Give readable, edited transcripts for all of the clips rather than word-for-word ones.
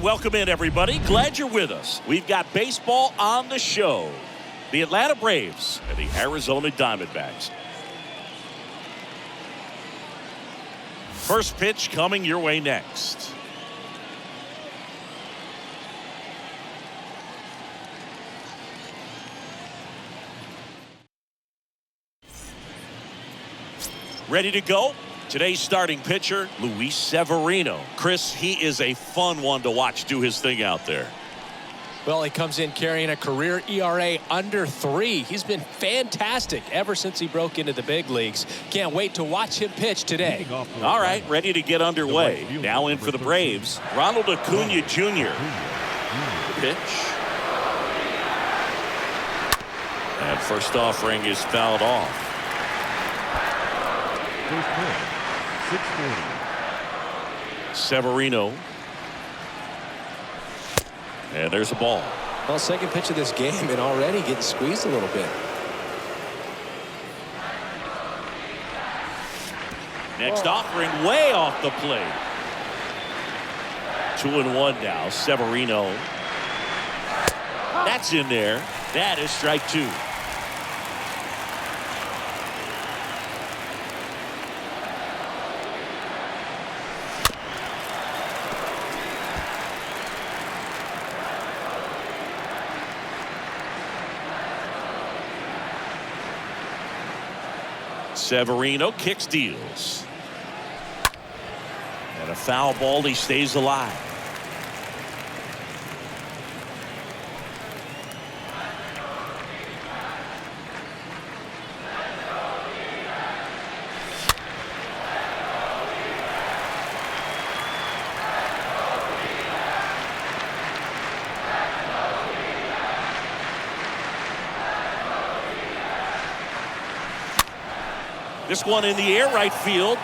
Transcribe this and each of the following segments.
welcome in, everybody. Glad you're with us. We've got baseball on the show. The Atlanta Braves and the Arizona Diamondbacks. First pitch coming your way next. Ready to go? Today's starting pitcher, Luis Severino. Chris, he is a fun one to watch do his thing out there. Well, he comes in carrying a career ERA under 3. He's been fantastic ever since he broke into the big leagues. Can't wait to watch him pitch today. All right, ready to get underway. Now in for the Braves, Ronald Acuna Jr. Pitch. And first offering is fouled off. Severino. And there's a ball. Well, second pitch of this game and already getting squeezed a little bit. Next offering way off the plate. 2-1 now. Severino. That's in there. That is strike 2. Severino kicks, deals. And a foul ball. He stays alive. This one in the air, right field.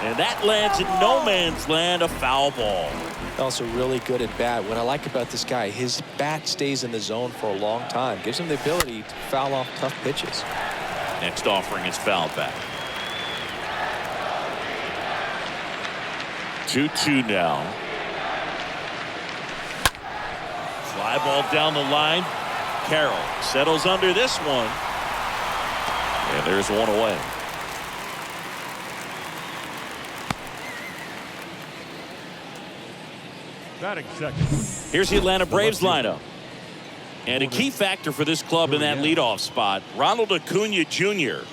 And that lands in no man's land, a foul ball. Also really good at bat. What I like about this guy, his bat stays in the zone for a long time. Gives him the ability to foul off tough pitches. Next offering is fouled back. 2-2 now. Fly ball down the line. Carroll settles under this one. And there's one away. Batting second. Here's the Atlanta Braves lineup. And a key factor for this club in that leadoff spot, Ronald Acuna Jr.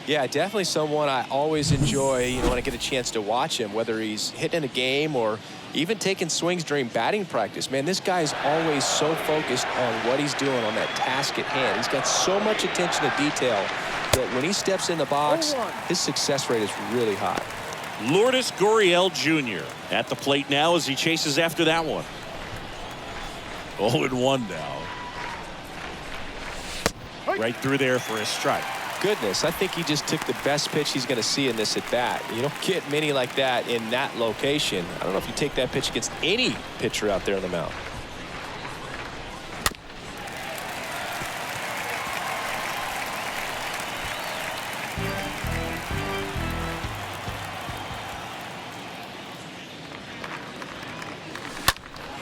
Yeah, definitely someone I always enjoy, when I get a chance to watch him, whether he's hitting a game or even taking swings during batting practice. Man, this guy is always so focused on what he's doing on that task at hand. He's got so much attention to detail that when he steps in the box, his success rate is really high. Lourdes Gurriel Jr. at the plate now as he chases after that one. 0-1 now. Right through there for a strike. Goodness, I think he just took the best pitch he's going to see in this at bat. You don't get many like that in that location. I don't know if you take that pitch against any pitcher out there on the mound.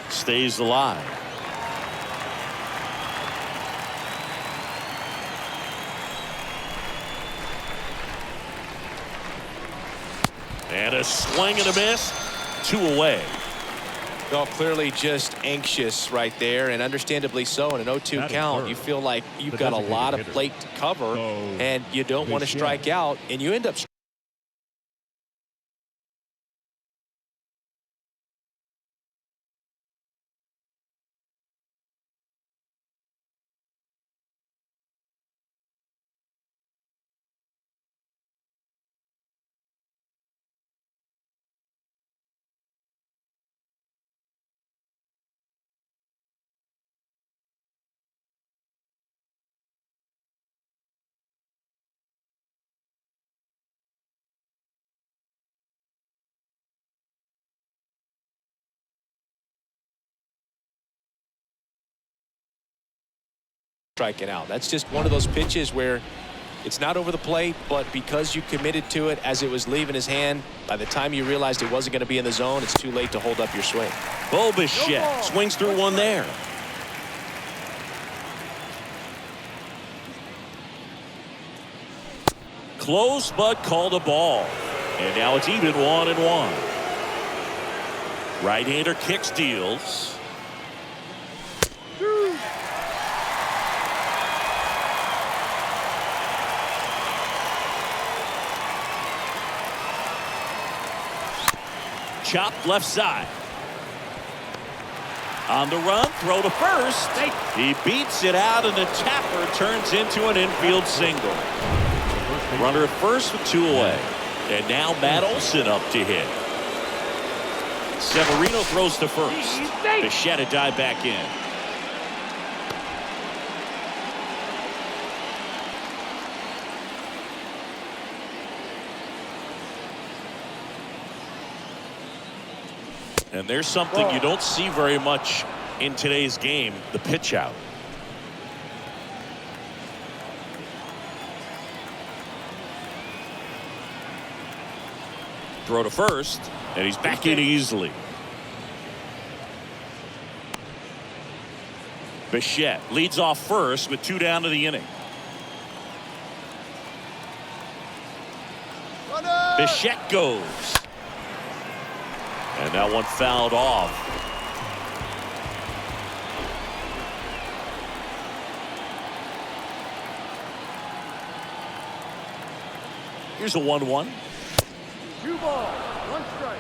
Stays alive. And a swing and a miss. 2 away. Well, clearly just anxious right there, and understandably so. In an 0-2 count, you feel like you've got a lot of plate to cover, and you don't want to strike out, and you end up striking out. That's just one of those pitches where It's not over the plate, but because you committed to it as it was leaving his hand, by the time you realized it wasn't going to be in the zone, it's too late to hold up your swing. Bichette swings through one there. Close, but called a ball. And now it's even 1-1. Right-hander kicks, deals. Chopped left side. On the run, throw to first. He beats it out, and the tapper turns into an infield single. Runner at first with 2 away. And now Matt Olson up to hit. Severino throws to first. Bichette a dive back in. And there's something you don't see very much in today's game, the pitch out. Throw to first, and he's back in easily. Bichette leads off first with 2 down to the inning. Bichette goes. And that one fouled off. Here's a 1-1. 2 balls, 1 strike.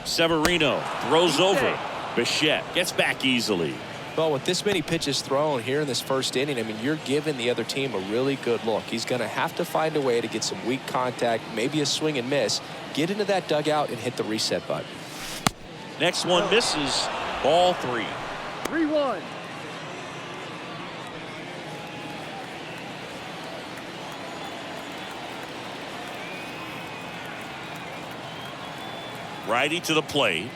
Severino throws over. Bichette gets back easily. Well, with this many pitches thrown here in this first inning, I mean, you're giving the other team a really good look. He's going to have to find a way to get some weak contact, maybe a swing and miss, get into that dugout and hit the reset button. Next one misses. Ball 3. 3-1. Righty to the plate.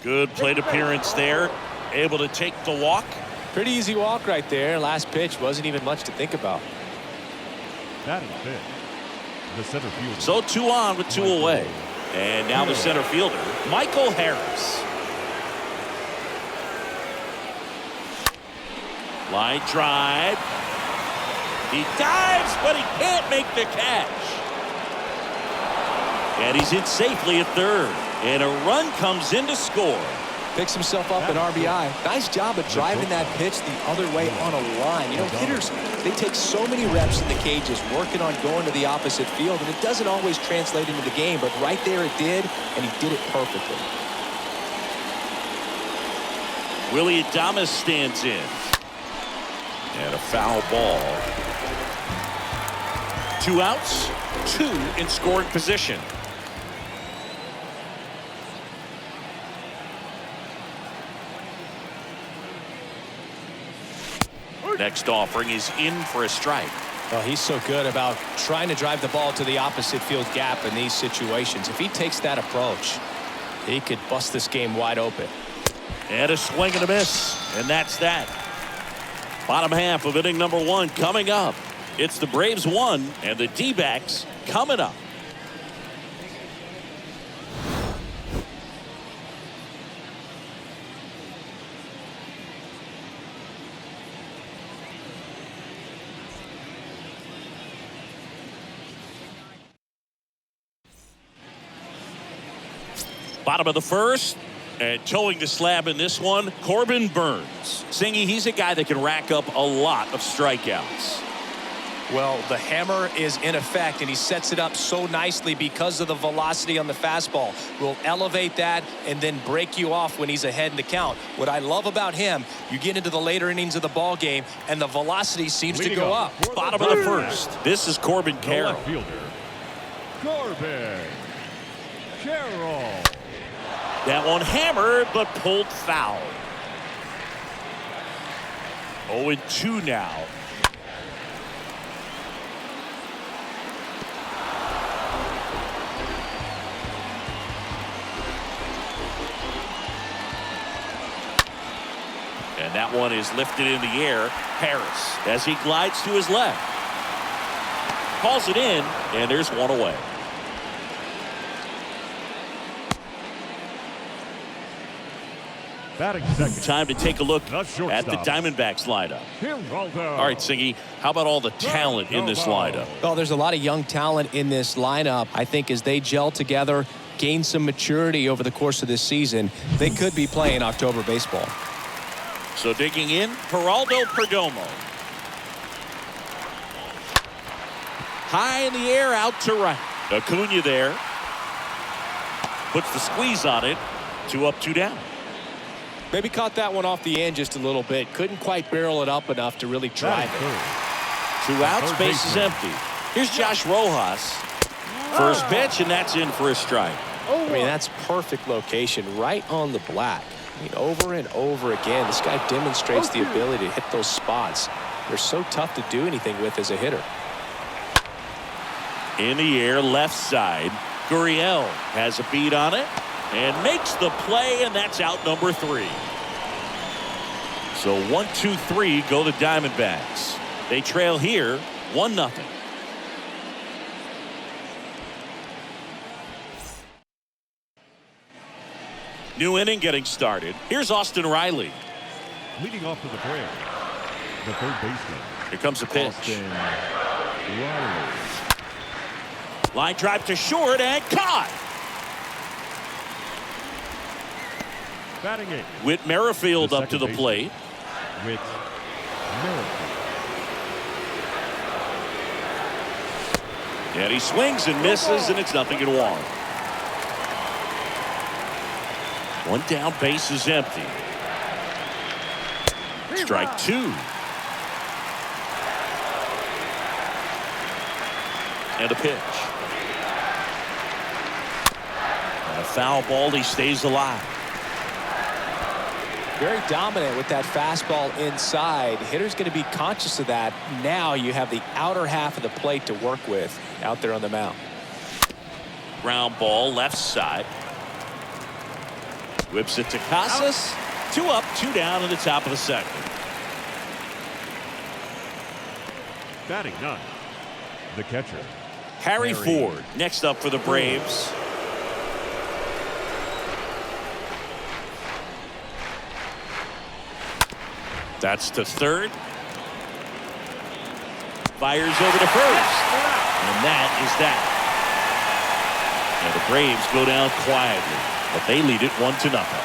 Good plate appearance there. Able to take the walk. Pretty easy walk right there. Last pitch wasn't even much to think about. Batting pitch. The center fielder. So 2 on with 2 away. And now the center fielder, Michael Harris. Line drive. He dives, but he can't make the catch. And he's in safely at third. And a run comes in to score. Picks himself up an RBI. Nice job of driving that pitch the other way on a line. You know, hitters, they take so many reps in the cages working on going to the opposite field, and it doesn't always translate into the game, but right there it did, and he did it perfectly. Willie Adames stands in. And a foul ball. 2 outs, 2 in scoring position. Next offering is in for a strike. Well, he's so good about trying to drive the ball to the opposite field gap in these situations. If he takes that approach, he could bust this game wide open. And a swing and a miss. And that's that. Bottom half of inning number 1 coming up. It's the Braves 1 and the D-backs coming up. Bottom of the first, and towing the slab in this one, Corbin Burns. Singy, he's a guy that can rack up a lot of strikeouts. Well, the hammer is in effect, and he sets it up so nicely because of the velocity on the fastball. Will elevate that and then break you off when he's ahead in the count. What I love about him, you get into the later innings of the ball game, and the velocity seems to go up. Bottom of the first. This is Corbin Carroll. Left fielder, Corbin Carroll. That one hammered, but pulled foul. 0-2 now. And that one is lifted in the air. Harris, as he glides to his left, calls it in, and there's one away. Batting second. Time to take a look The shortstop. at the Diamondbacks lineup. Geraldo. All right, Siggy, how about all the talent in this lineup? Well, there's a lot of young talent in this lineup. I think as they gel together, gain some maturity over the course of this season, they could be playing October baseball. So digging in, Geraldo Perdomo. High in the air, out to right. Acuna there. Puts the squeeze on it. 2 up, 2 down. Maybe caught that one off the end just a little bit. Couldn't quite barrel it up enough to really drive it. 2 outs, base is empty. Here's Josh Rojas. First pitch, and that's in for a strike. I mean, that's perfect location, right on the black. I mean, over and over again, this guy demonstrates the ability to hit those spots. They're so tough to do anything with as a hitter. In the air, left side. Gurriel has a beat on it and makes the play, and that's out number 3. So 1, 2, 3 go the Diamondbacks. They trail here 1-0. New inning getting started. Here's Austin Riley. Leading off to the plate, the third baseman. Here comes a pitch. Austin Riley. Line drive to short and caught. Batting 8. Whit Merrifield up to the plate. Whit Merrifield. And he swings and misses, and it's 0-1. 1 down, base is empty. Strike 2. And a pitch. And a foul ball, he stays alive. Very dominant with that fastball inside. Hitter's going to be conscious of that. Now you have the outer half of the plate to work with out there on the mound. Ground ball, left side. Whips it to Casas. 2 up, 2 down in the top of the second. Batting 9. The catcher. Harry Ford next up for the Braves. That's to third. Fires over to first. And that is that. And the Braves go down quietly, but they lead it 1-0.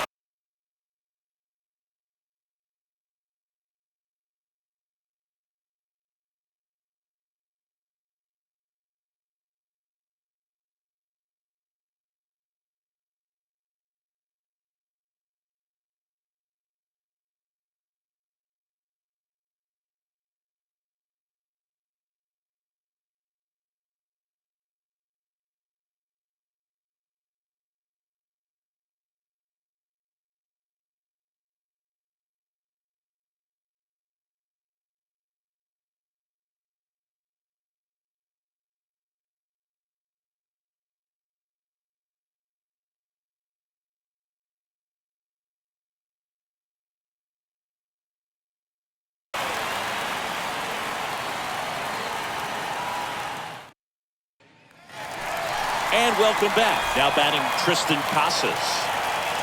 And welcome back. Now batting Tristan Casas.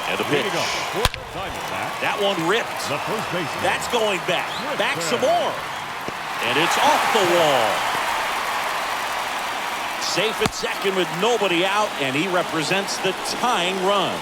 And the pitch. That one ripped. The first baseman. That's going back. Back some more. And it's off the wall. Safe at second with nobody out, and he represents the tying run.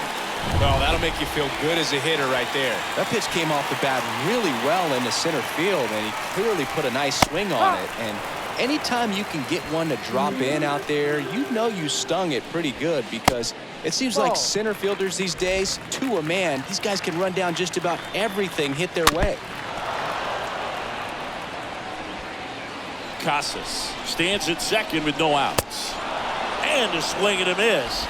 Well, that'll make you feel good as a hitter right there. That pitch came off the bat really well into center field, and he clearly put a nice swing on it. And anytime you can get one to drop in out there, you know you stung it pretty good, because it seems like center fielders these days, to a man, these guys can run down just about everything hit their way. Casas stands at second with no outs. And a swing and a miss.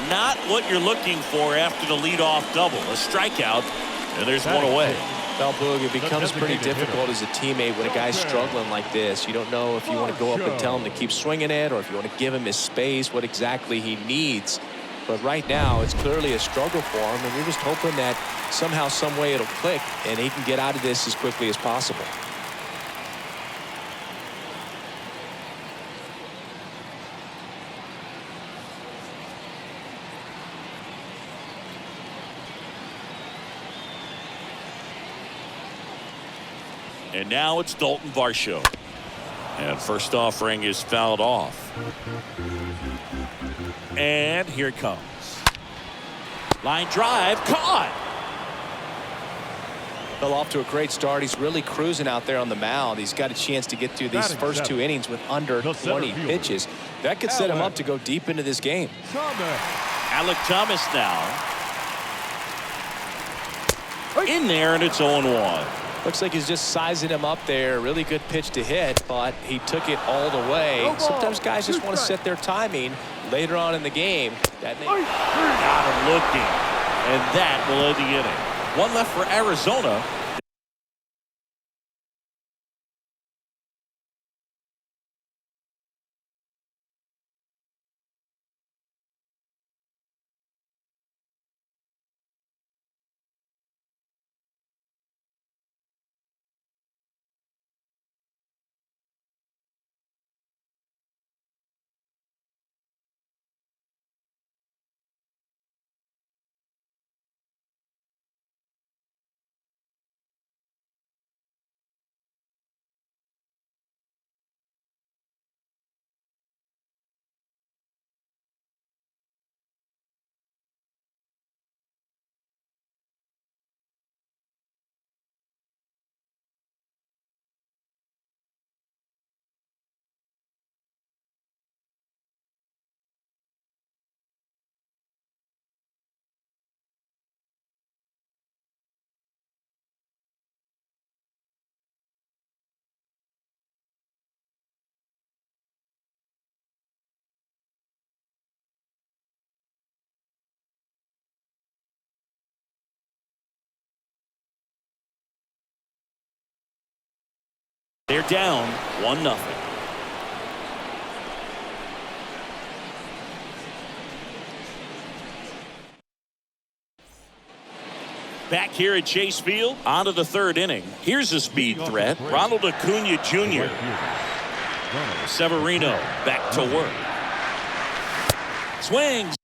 Not what you're looking for after the leadoff double. A strikeout, and there's one away. Well, Boog, it becomes pretty difficult as a teammate when a guy's struggling like this. You don't know if you want to go up and tell him to keep swinging it, or if you want to give him his space, what exactly he needs. But right now, it's clearly a struggle for him, and you're just hoping that somehow, some way it'll click, and he can get out of this as quickly as possible. And now it's Dalton Varsho. And first offering is fouled off. And here it comes. Line drive, caught. Well, off to a great start. He's really cruising out there on the mound. He's got a chance to get through these first 2 innings with under 20 pitches. That could set him up to go deep into this game. Alec Thomas now. In there, and it's 0-1. Looks like he's just sizing him up there. Really good pitch to hit, but he took it all the way. Sometimes guys just want to set their timing later on in the game. That got him looking, and that will end the inning. One left for Arizona. They're down 1-0. Back here at Chase Field, on to the 3rd inning. Here's a speed threat, Ronald Acuna Jr. Severino back to work. Swings.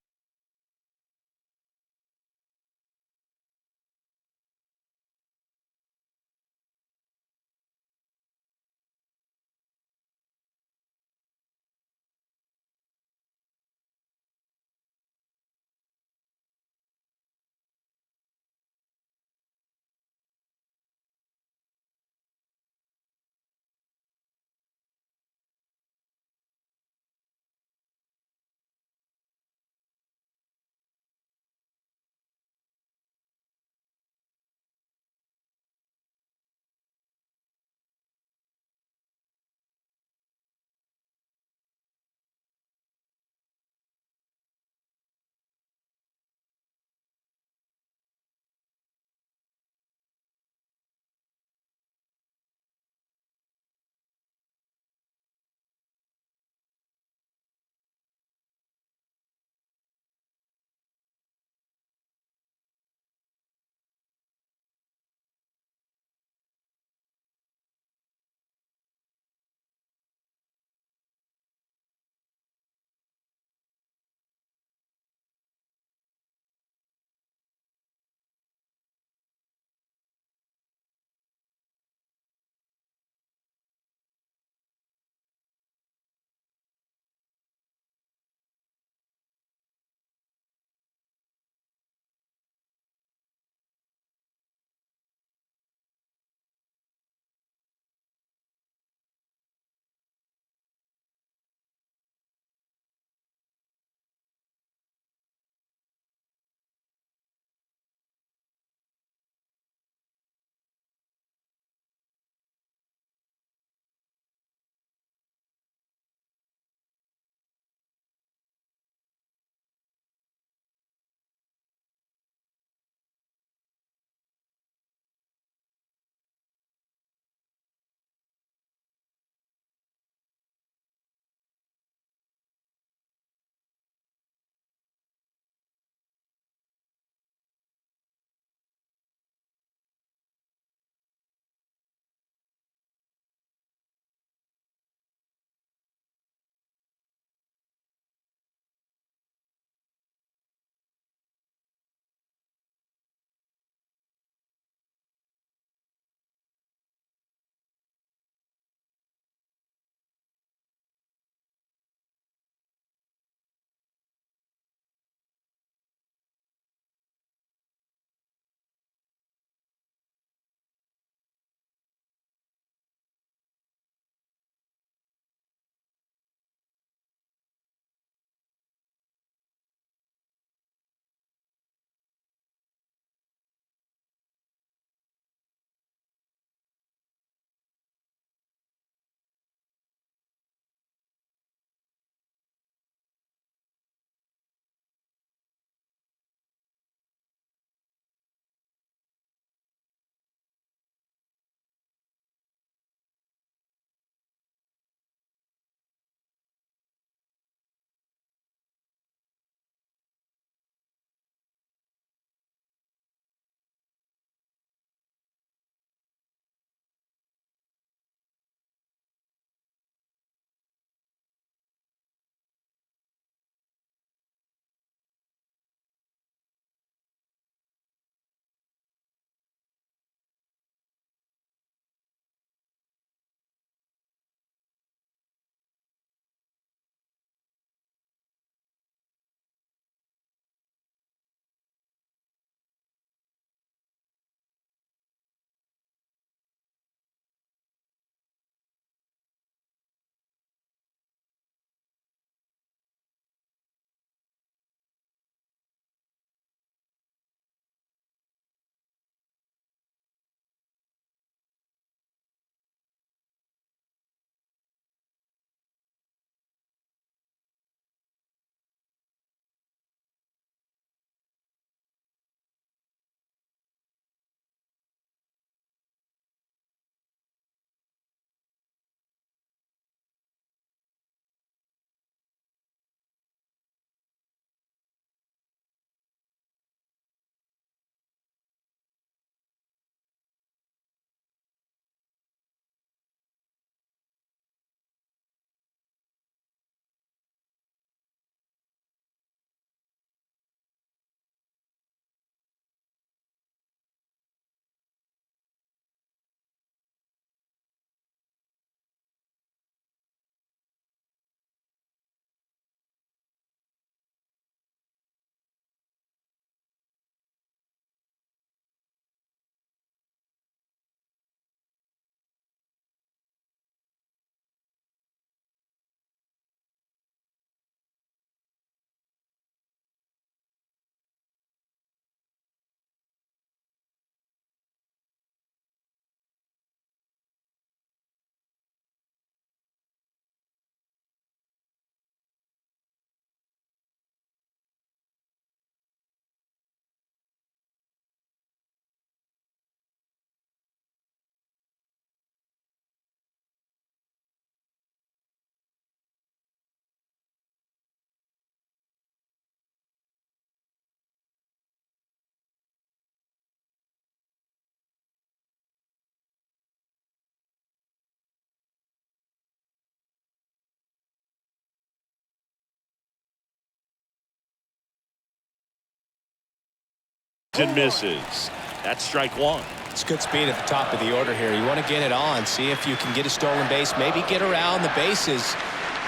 and misses. That's strike one. It's good speed at the top of the order here. You want to get it on, see if you can get a stolen base, maybe get around the bases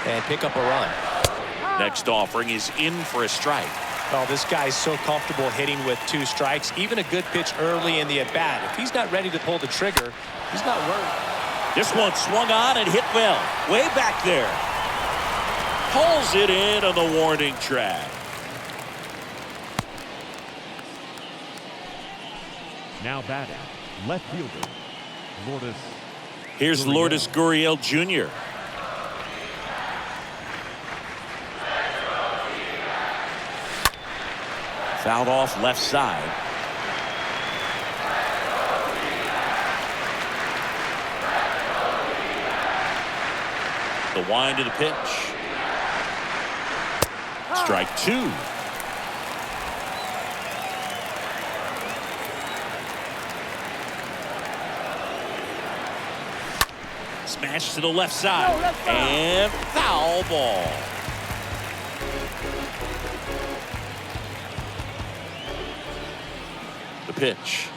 and pick up a run. Next offering is in for a strike. Well, this guy's so comfortable hitting with 2 strikes. Even a good pitch early in the at-bat. If he's not ready to pull the trigger, he's not worried. This one swung on and hit well. Way back there. Pulls it in on the warning track. Now batting, left fielder, Lourdes. Here's Lourdes Gurriel Jr. Fouled off left side. The wind to the pitch. Strike 2. Smash to the left side. And foul ball. The pitch.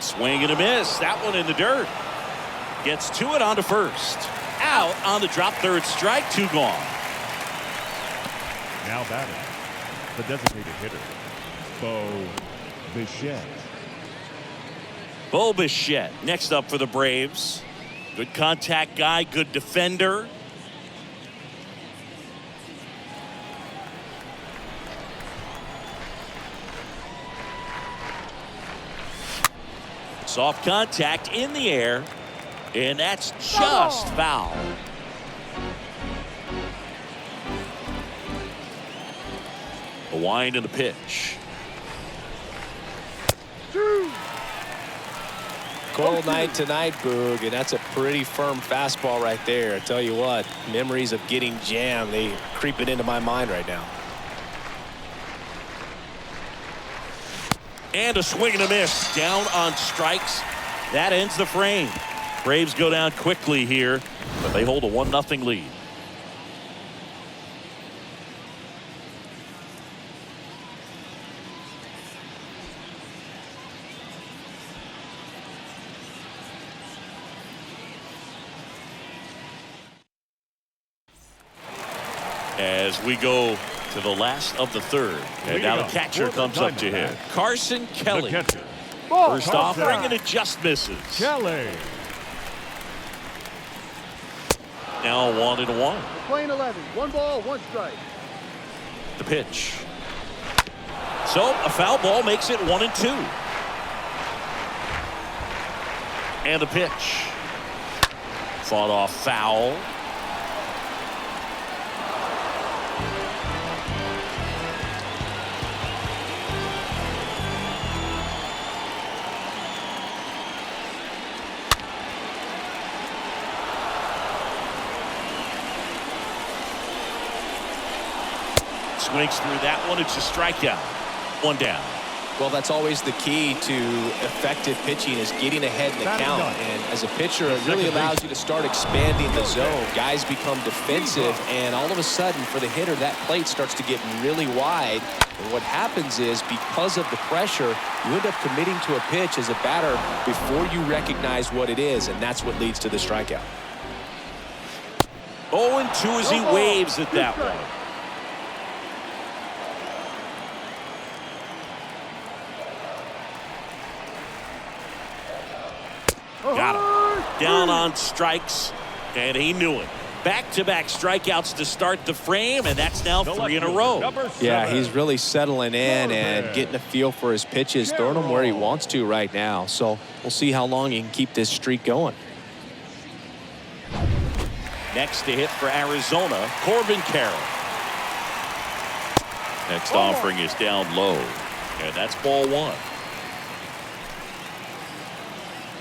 Swing and a miss. That one in the dirt. Gets to it onto first. Out on the drop, third strike, 2 gone. Now batting, the designated hitter, Bo Bichette. Bo Bichette next up for the Braves. Good contact guy, good defender. Soft contact in the air, and that's just foul. A wind in the pitch. Cold night tonight, Boog, and that's a pretty firm fastball right there. I tell you what, memories of getting jammed, they creeping into my mind right now. And a swing and a miss. Down on strikes. That ends the frame. Braves go down quickly here, but they hold a 1-0 lead. As we go to the last of the third. And now the catcher comes up to him. Carson Kelly. First offering and it just misses. Kelly. Now 1-1. Playing 11. 1 ball, 1 strike. The pitch. So a foul ball makes it 1-2. And the pitch. Fought off foul. Swings through that one. It's a strikeout. 1 down. Well, that's always the key to effective pitching is getting ahead in the count. And as a pitcher, it really allows you to start expanding the zone. Guys become defensive, and all of a sudden, for the hitter, that plate starts to get really wide. And what happens is, because of the pressure, you end up committing to a pitch as a batter before you recognize what it is, and that's what leads to the strikeout. 0-2 as he waves at that one. Got him. Down on strikes, and he knew it. Back-to-back strikeouts to start the frame, and that's now 3 in a row. Yeah, he's really settling in and getting a feel for his pitches, throwing them where he wants to right now. So we'll see how long he can keep this streak going. Next to hit for Arizona, Corbin Carroll. Next offering is down low, and that's ball 1.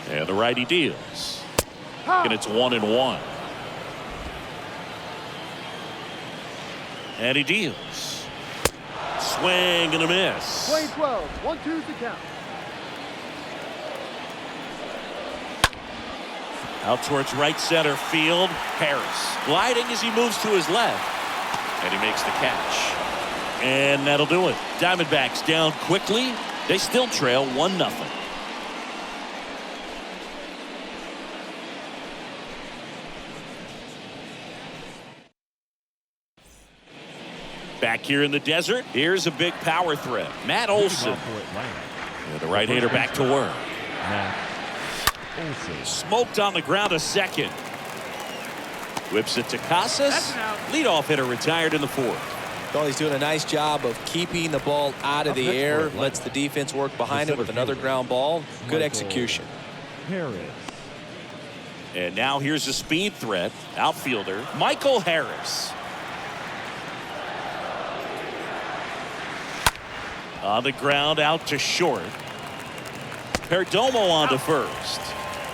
And the righty deals. And it's 1-1. And he deals. Swing and a miss. Playing 12. 1-2's the count. Out towards right center field. Harris gliding as he moves to his left. And he makes the catch. And that'll do it. Diamondbacks down quickly. They still trail 1-0. Back here in the desert, here's a big power threat. Matt Olson. And the right-hander back to work. Smoked on the ground a second. Whips it to Casas. Leadoff hitter retired in the fourth. Well, he's doing a nice job of keeping the ball out of the air. Lets the defense work behind it with another ground ball. Good execution. And now here's a speed threat. Outfielder Michael Harris. On the ground out to short. Perdomo on to first.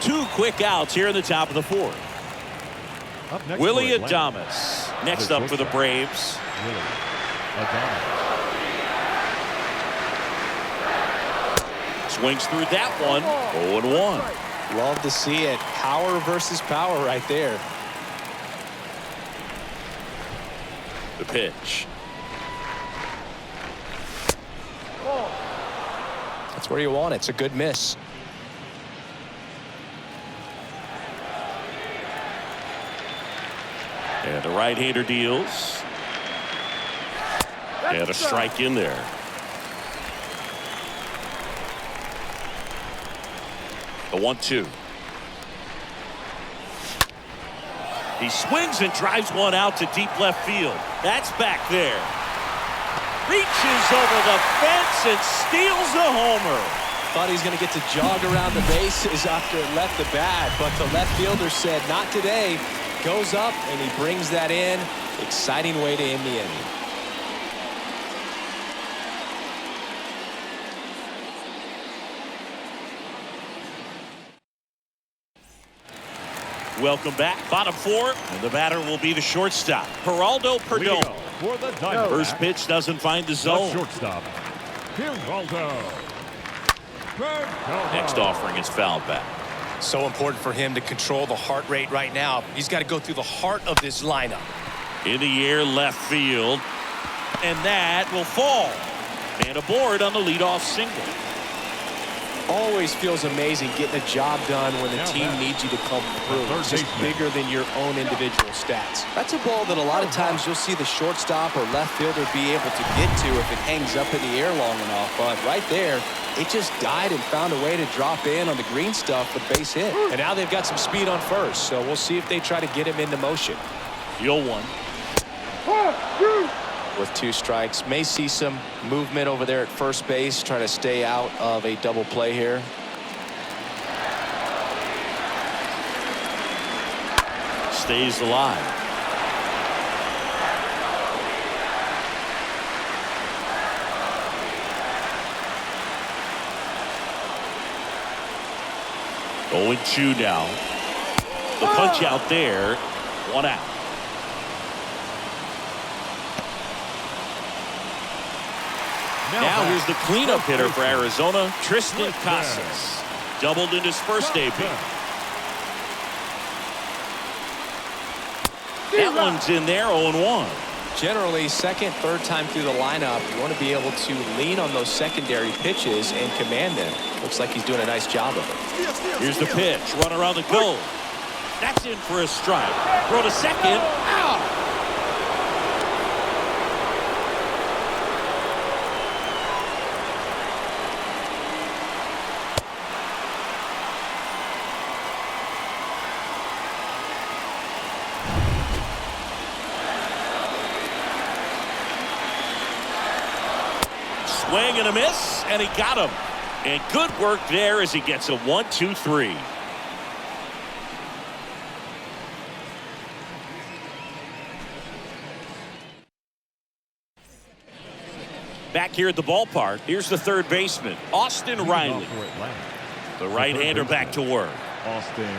2 quick outs here in the top of the fourth. Willie Adames next up for the Braves. Swings through that one. 0-1. Love to see it. Power versus power right there. The pitch. That's where you want it. It's a good miss. And the right-hander deals. And a strike in there. The 1-2. He swings and drives one out to deep left field. That's back there. Reaches over the fence and steals a homer. Thought he was going to get to jog around the bases after it left the bat, but the left fielder said, not today. Goes up, and he brings that in. Exciting way to end the inning. Welcome back. Bottom 4, and the batter will be the shortstop, Geraldo Perdomo. For the Diamondbacks. First pitch doesn't find the zone. Shortstop, Geraldo. Next offering is fouled back. So important for him to control the heart rate right now. He's got to go through the heart of this lineup. In the air, left field. And that will fall. And aboard on the leadoff single. Always feels amazing getting a job done when the team needs you to come through. It's just bigger than your own individual stats. That's a ball that a lot of times you'll see the shortstop or left fielder be able to get to if it hangs up in the air long enough. But right there, it just died and found a way to drop in on the green stuff with base hit. And now they've got some speed on first, so we'll see if they try to get him into motion. 0-1. With 2 strikes, may see some movement over there at first base, try to stay out of a double play here. Stays alive. Going 2 now. The punch out there. 1 out. Now here's the cleanup hitter for Arizona, Tristan Casas. Doubled in his first debut. That one's in there, 0-1. Generally, second, third time through the lineup, you want to be able to lean on those secondary pitches and command them. Looks like he's doing a nice job of it. Here's the pitch. Runner on the goal. That's in for a strike. Throw to second. Out. Swing and a miss, and he got him. And good work there as he gets a 1-2-3. Back here at the ballpark, here's the third baseman, Austin Riley. The right-hander back to work. Austin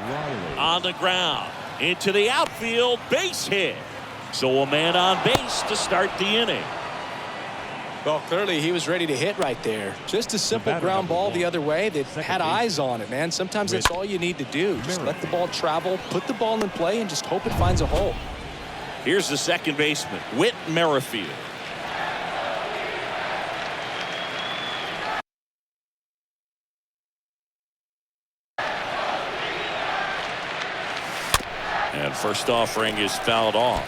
Riley. On the ground, into the outfield, base hit. So a man on base to start the inning. Well, clearly he was ready to hit right there. Just a simple ground ball the other way. They've had eyes on it, man. Sometimes that's all you need to do. Just let the ball travel, put the ball in play, and just hope it finds a hole. Here's the second baseman, Whit Merrifield. First offering is fouled off.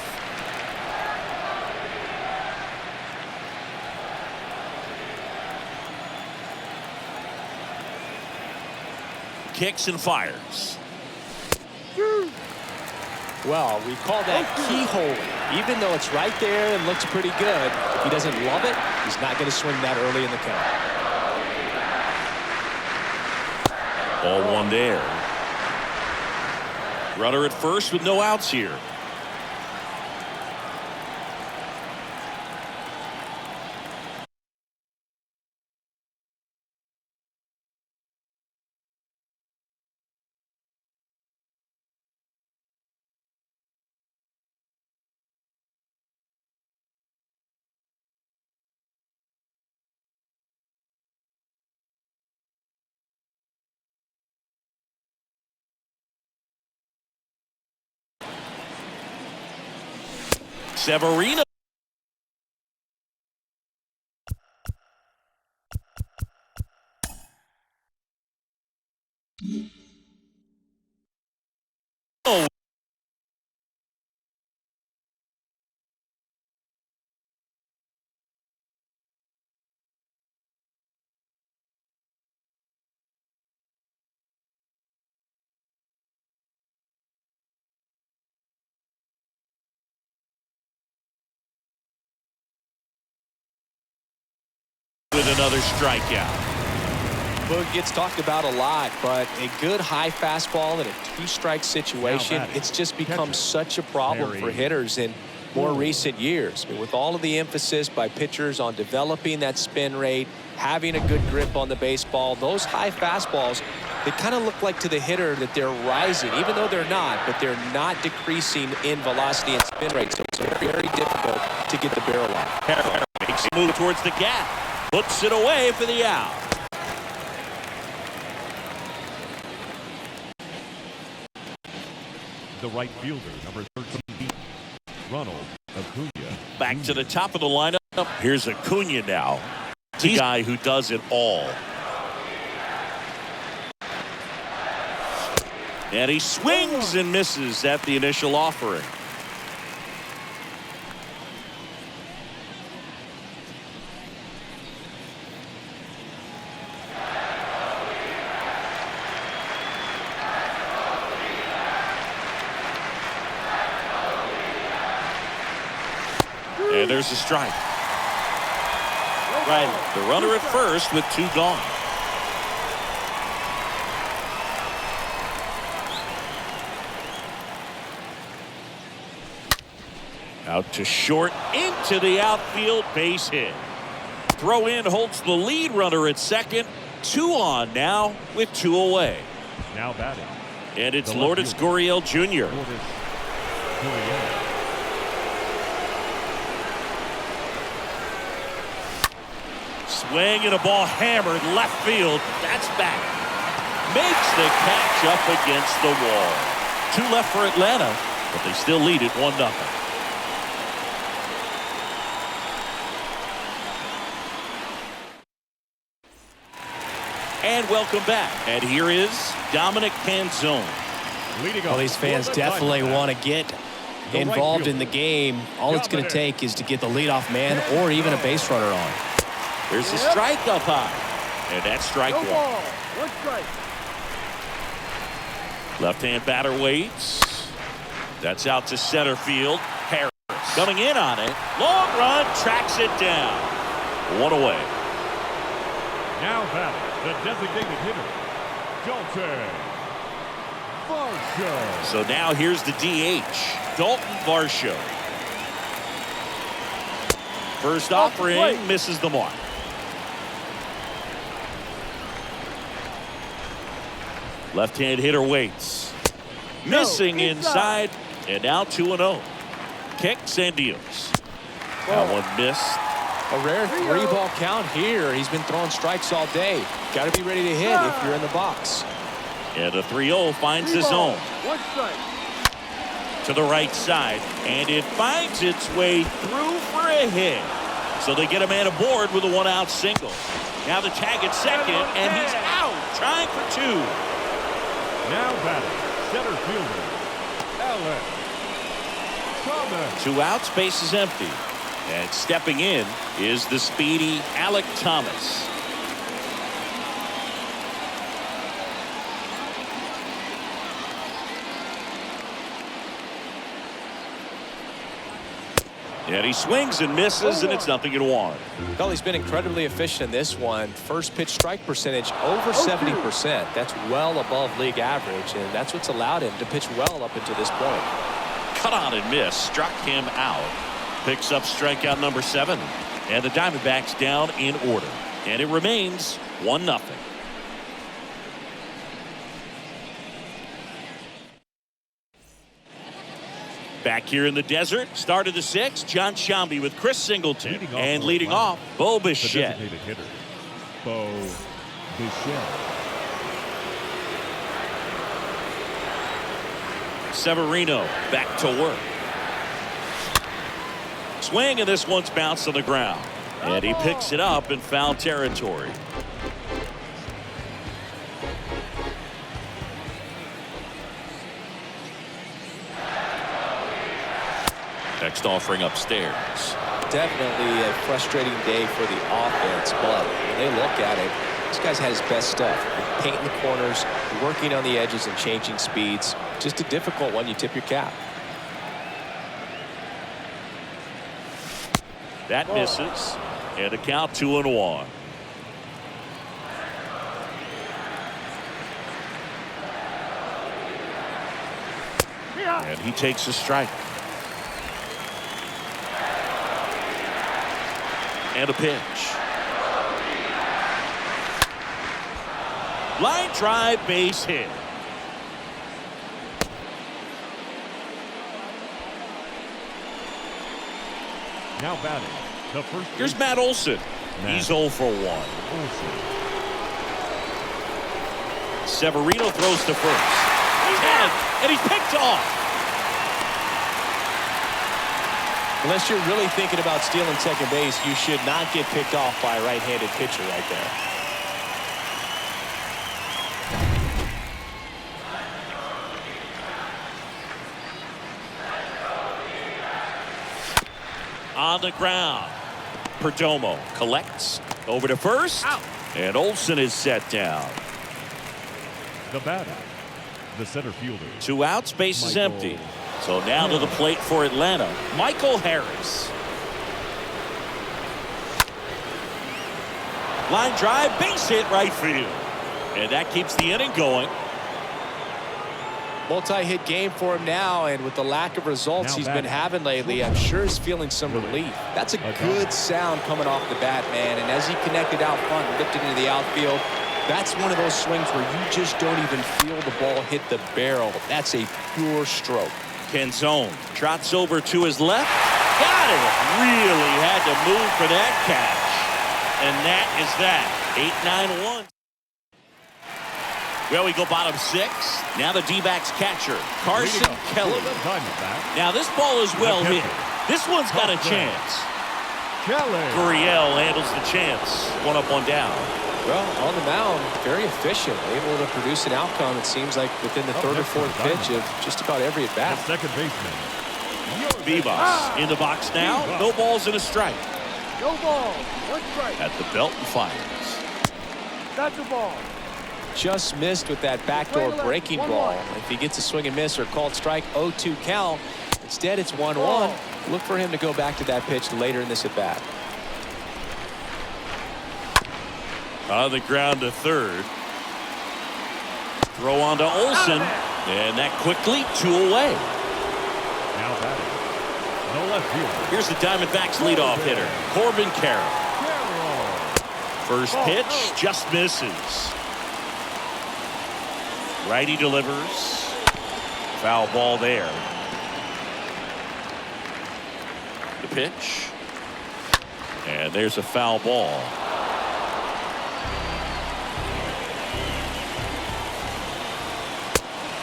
Kicks and fires. Well, we call that keyhole. Even though it's right there and looks pretty good, if he doesn't love it, he's not going to swing that early in the count. Ball one there. Runner at first with no outs here. Severino. Oh. With another strikeout. Boog gets talked about a lot, but a good high fastball in a two-strike situation, it's just become such a problem for hitters in more recent years. I mean, with all of the emphasis by pitchers on developing that spin rate, having a good grip on the baseball, those high fastballs, they kind of look like to the hitter that they're rising, even though they're not, but they're not decreasing in velocity and spin rate. So it's very, very difficult to get the barrel off. Harrell makes a move towards the gap. Puts it away for the out. The right fielder, number 13, Ronald Acuna. Back to the top of the lineup. Here's Acuna now. The guy who does it all. And he swings and misses at the initial offering. And there's a strike. Right, the runner at first with two gone. Out to short, into the outfield, base hit. Throw in holds the lead runner at second. 2 on now with 2 away. Now batting. And it's Lourdes Gurriel Jr. Lourdes Gurriel. Swing and a ball hammered left field. That's back. Makes the catch up against the wall. 2 left for Atlanta, but they still lead it 1-0. And welcome back. And here is Dominic Canzone. Well, these fans definitely want to get involved in the game. All it's going to take is to get the leadoff man or even a base runner on. There's a strike up high. And that's strike 1. Ball. 1 strike. Left-hand batter waits. That's out to center field. Harris coming in on it. Long run, tracks it down. 1 away. Now batting, the designated hitter, Dalton Varsho. So now here's the DH, Dalton Varsho. First offering misses the mark. Left-hand hitter waits. Missing inside, and now 2-0. Kicks and deals. That one missed. A rare 3-ball count here. He's been throwing strikes all day. Got to be ready to hit if you're in the box. And a 3-0 finds the zone. 1 strike. To the right side, and it finds its way through for a hit. So they get a man aboard with a 1-out single. Now the tag at second, and he's out, trying for 2. Now batting, center fielder, Allen Thomas. 2 outs, base is empty. And stepping in is the speedy Alec Thomas. And he swings and misses, and it's 0-1. Well, he's been incredibly efficient in this one. First pitch strike percentage over 70%. That's well above league average, and that's what's allowed him to pitch well up until this point. Cut on and miss, struck him out. Picks up strikeout number 7. And the Diamondbacks down in order. And it remains 1-0. Back here in the desert, start of the 6th, John Shambi with Chris Singleton. And leading off, Bo The Bichette. designated hitter, Bo Bichette. Severino back to work. Swing, and this one's bounced on the ground. And he picks it up in foul territory. Next offering upstairs. Definitely a frustrating day for the offense, but when they look at it, this guy's had his best stuff. Painting the corners, working on the edges, and changing speeds. Just a difficult one. You tip your cap. That misses. And a count 2-1. And he takes a strike. And a pitch. Line drive, base hit. Now batting, the first. Here's Matt Olson. He's 0 for 1. Severino throws to first. And he's picked off. Unless you're really thinking about stealing second base, you should not get picked off by a right-handed pitcher right there. On the ground. Perdomo collects over to first. Out. And Olson is set down. The batter, the center fielder. 2 outs, base is empty. So now to the plate for Atlanta, Michael Harris. Line drive, base hit, right field. And that keeps the inning going. Multi-hit game for him now, and with the lack of results he's been having lately, I'm sure he's feeling some relief. That's a good sound coming off the bat, man. And as he connected out front and lifted into the outfield, that's one of those swings where you just don't even feel the ball hit the barrel. That's a pure stroke. Canzone trots over to his left. Got it. Really had to move for that catch. And that is that. 8-9-1. Well, we go bottom 6. Now the D-backs catcher, Carson Kelly. Now this ball is well hit. This one's got a chance. Kelly. Gurriel handles the chance. 1 up, 1 down. Well, on the mound, very efficient, able to produce an outcome, it seems like, within the 3rd or 4th pitch of just about every at-bat. Second baseman. Dbacks in the box now. No balls and a strike. No ball. 1 strike. At the belt and fires. That's a ball. Just missed with that backdoor breaking ball. If he gets a swing and miss or called strike, 0-2 count. Instead, it's 1-1. Look for him to go back to that pitch later in this at-bat. On the ground to third. Throw on to Olson. And that quickly 2 away. Now batting. No left field. Here's the Diamondbacks leadoff hitter, Corbin Carroll. First pitch just misses. Righty delivers. Foul ball there. The pitch. And there's a foul ball.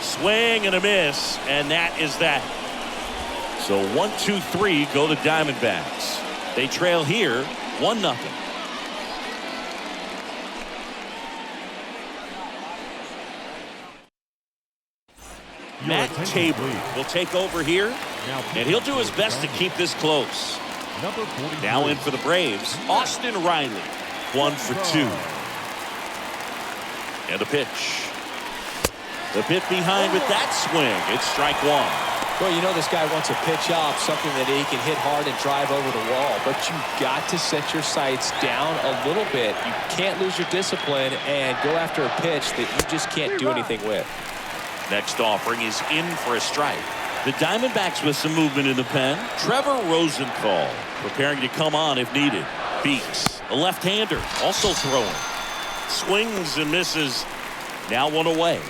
Swing and a miss, and that is that. So 1-2-3 go the Diamondbacks. They trail here 1-0. Matt Tabor will take over here, and he'll do his best to keep this close. Number 43. Now in for the Braves, Austin Riley, 1 for 2. And a pitch. The bit behind with that swing. It's strike 1. Well, you know this guy wants a pitch off, something that he can hit hard and drive over the wall. But you've got to set your sights down a little bit. You can't lose your discipline and go after a pitch that you just can't do anything with. Next offering is in for a strike. The Diamondbacks with some movement in the pen. Trevor Rosenthal preparing to come on if needed. Beeks, a left-hander, also throwing. Swings and misses. Now 1 away.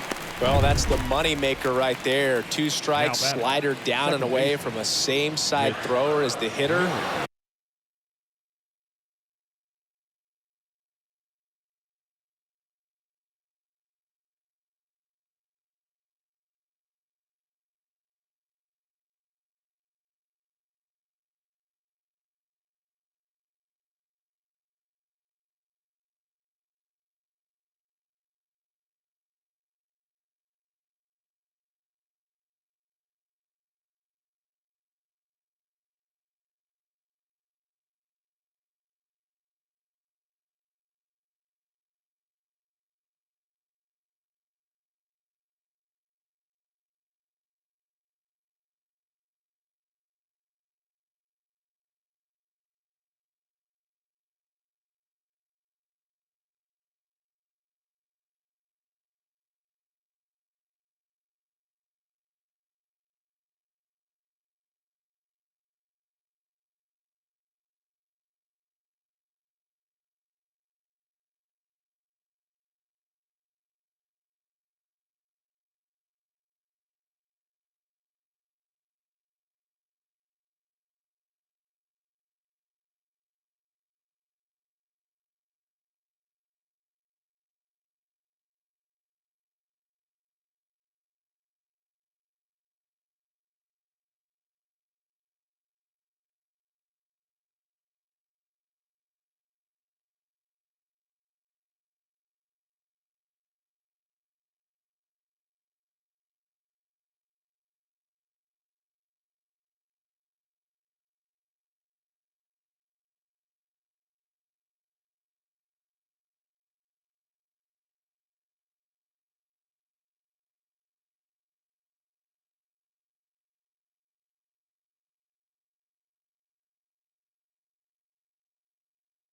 Well, that's the money maker right there. 2 strikes, slider down and away from a same side thrower as the hitter.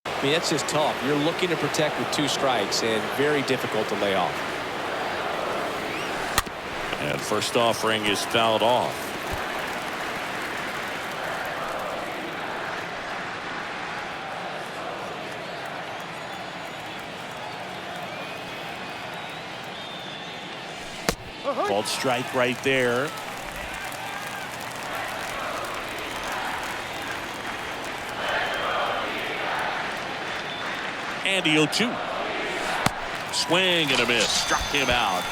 I mean, that's just tough. You're looking to protect with 2 strikes and very difficult to lay off. And first offering is fouled off. Called strike right there. And the 0-2. Swing and a miss. Struck him out.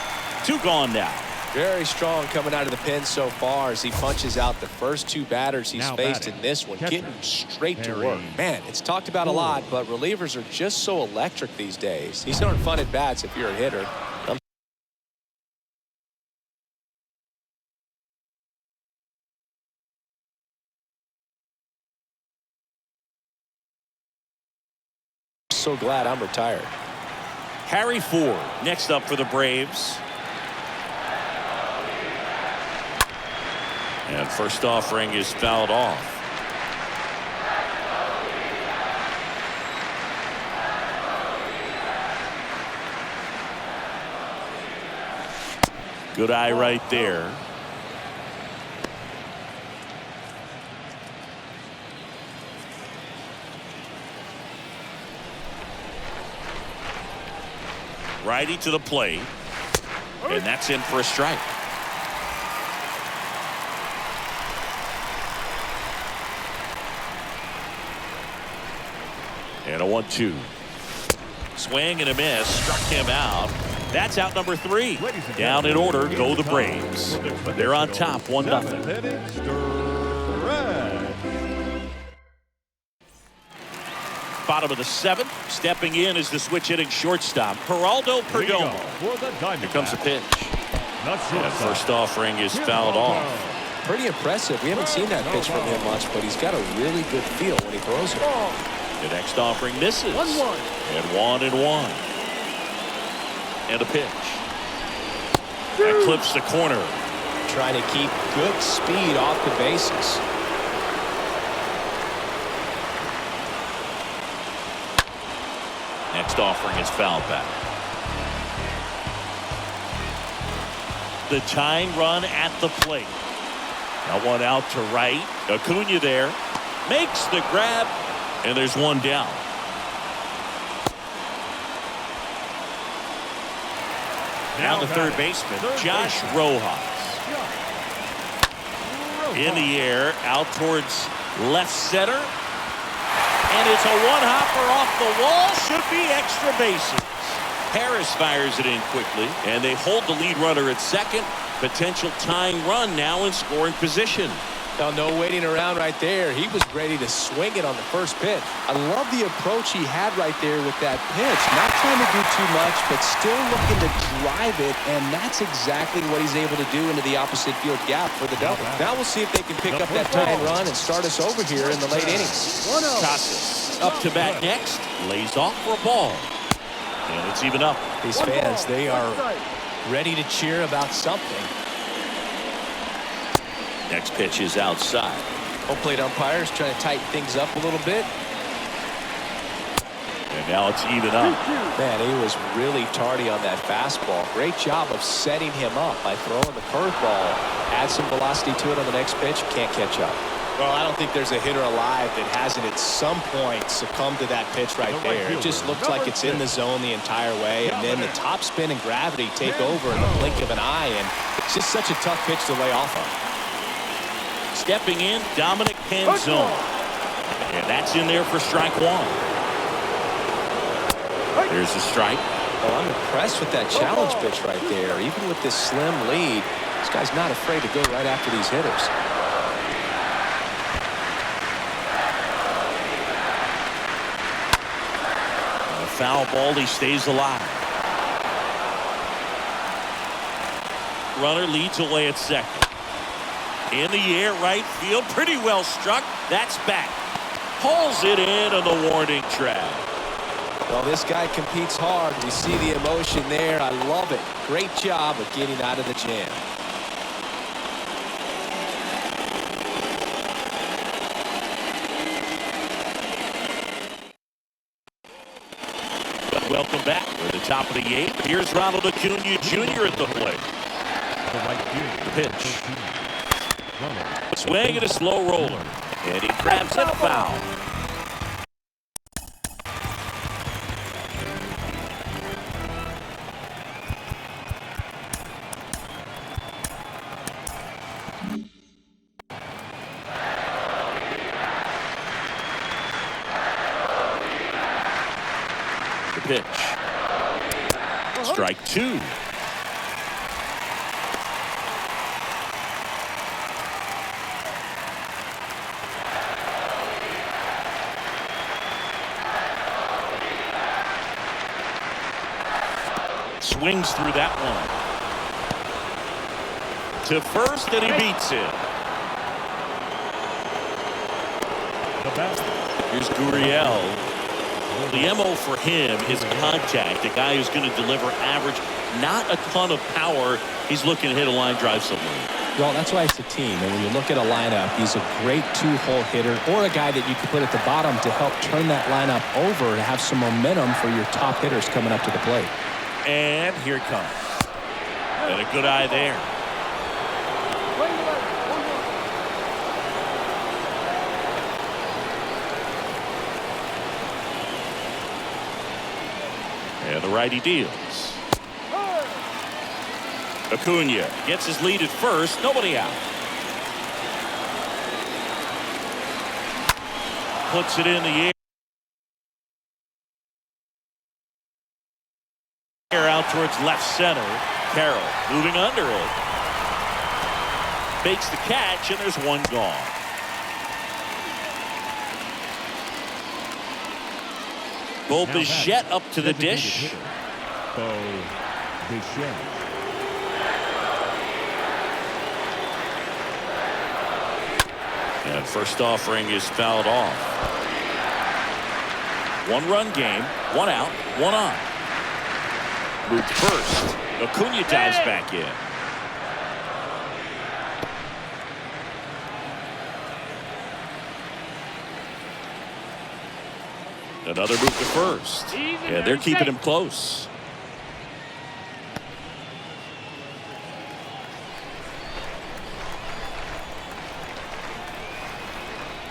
2 gone now. Very strong coming out of the pen so far as he punches out the first 2 batters he's faced in this one, getting straight to work. Man, it's talked about a lot, but relievers are just so electric these days. These aren't fun at bats if you're a hitter. I'm so glad I'm retired. Harry Ford next up for the Braves. And first offering is fouled off. Good eye right there. Righty to the plate. And that's in for a strike. And a 1-2. Swing and a miss. Struck him out. That's out number 3. Down in order go the Braves. They're on top 1-0. Bottom of the 7th. Stepping in is the switch hitting shortstop, Geraldo Perdomo. Here comes the pitch. Not And first offering is fouled off. Pretty impressive. We haven't seen that pitch from him much, but he's got a really good feel when he throws it. The next offering misses. 1-1. And 1-1. And a pitch. That clips the corner. Trying to keep good speed off the bases. Next offering is fouled back. The tying run at the plate. Now one out to right. Acuna there. Makes the grab. And there's one down. Now the third baseman, Josh Rojas. In the air, out towards left center. And it's a one-hopper off the wall. Should be extra bases. Harris fires it in quickly, and they hold the lead runner at second. Potential tying run now in scoring position. No waiting around right there. He was ready to swing it on the first pitch. I love the approach he had right there with that pitch. Not trying to do too much, but still looking to drive it, and that's exactly what he's able to do into the opposite field gap for the double. Now we'll see if they can pick up that tying run and start us over here in the late innings. Casas up to bat next. Lays off for a ball. And it's even up. These fans, they are ready to cheer about something. Next pitch is outside. Home plate umpires trying to tighten things up a little bit. And now it's even up. Man, he was really tardy on that fastball. Great job of setting him up by throwing the curveball. Add some velocity to it on the next pitch. Can't catch up. Well, I don't think there's a hitter alive that hasn't at some point succumbed to that pitch right there. It just looks like it's in the zone the entire way, and then the top spin and gravity take over in the blink of an eye, and it's just such a tough pitch to lay off on. Stepping in, Dominic Panzone. And that's in there for strike one. There's a strike. Well, I'm impressed with that challenge pitch right there. Even with this slim lead, this guy's not afraid to go right after these hitters. A foul ball, he stays alive. Runner leads away at second. In the air, right field, pretty well struck. That's back. Pulls it in on the warning track. Well, this guy competes hard. We see the emotion there. I love it. Great job of getting out of the jam. Welcome back. We're at the top of the eighth. Here's Ronald Acuna Jr. at the plate. The pitch. Swing and a slow roller. And he grabs it foul. The pitch. Strike two. Swings through that one. To first, and he beats it. Here's Gurriel. The MO for him is contact. A guy who's going to deliver average, not a ton of power. He's looking to hit a line drive somewhere. Well, that's why it's a team. And when you look at a lineup, he's a great two-hole hitter or a guy that you could put at the bottom to help turn that lineup over to have some momentum for your top hitters coming up to the plate. And here it comes. And a good eye there. And the righty deals. Acuna gets his lead at first. Nobody out. Puts it in the air. Out towards left center. Carroll moving under it. Makes the catch, and there's one gone. Bo Bichette up to the dish. That first offering is fouled off. 1-run game, 1 out, 1 on. Moved first. Acuna dives back in. Another move to first. Yeah, they're keeping him close.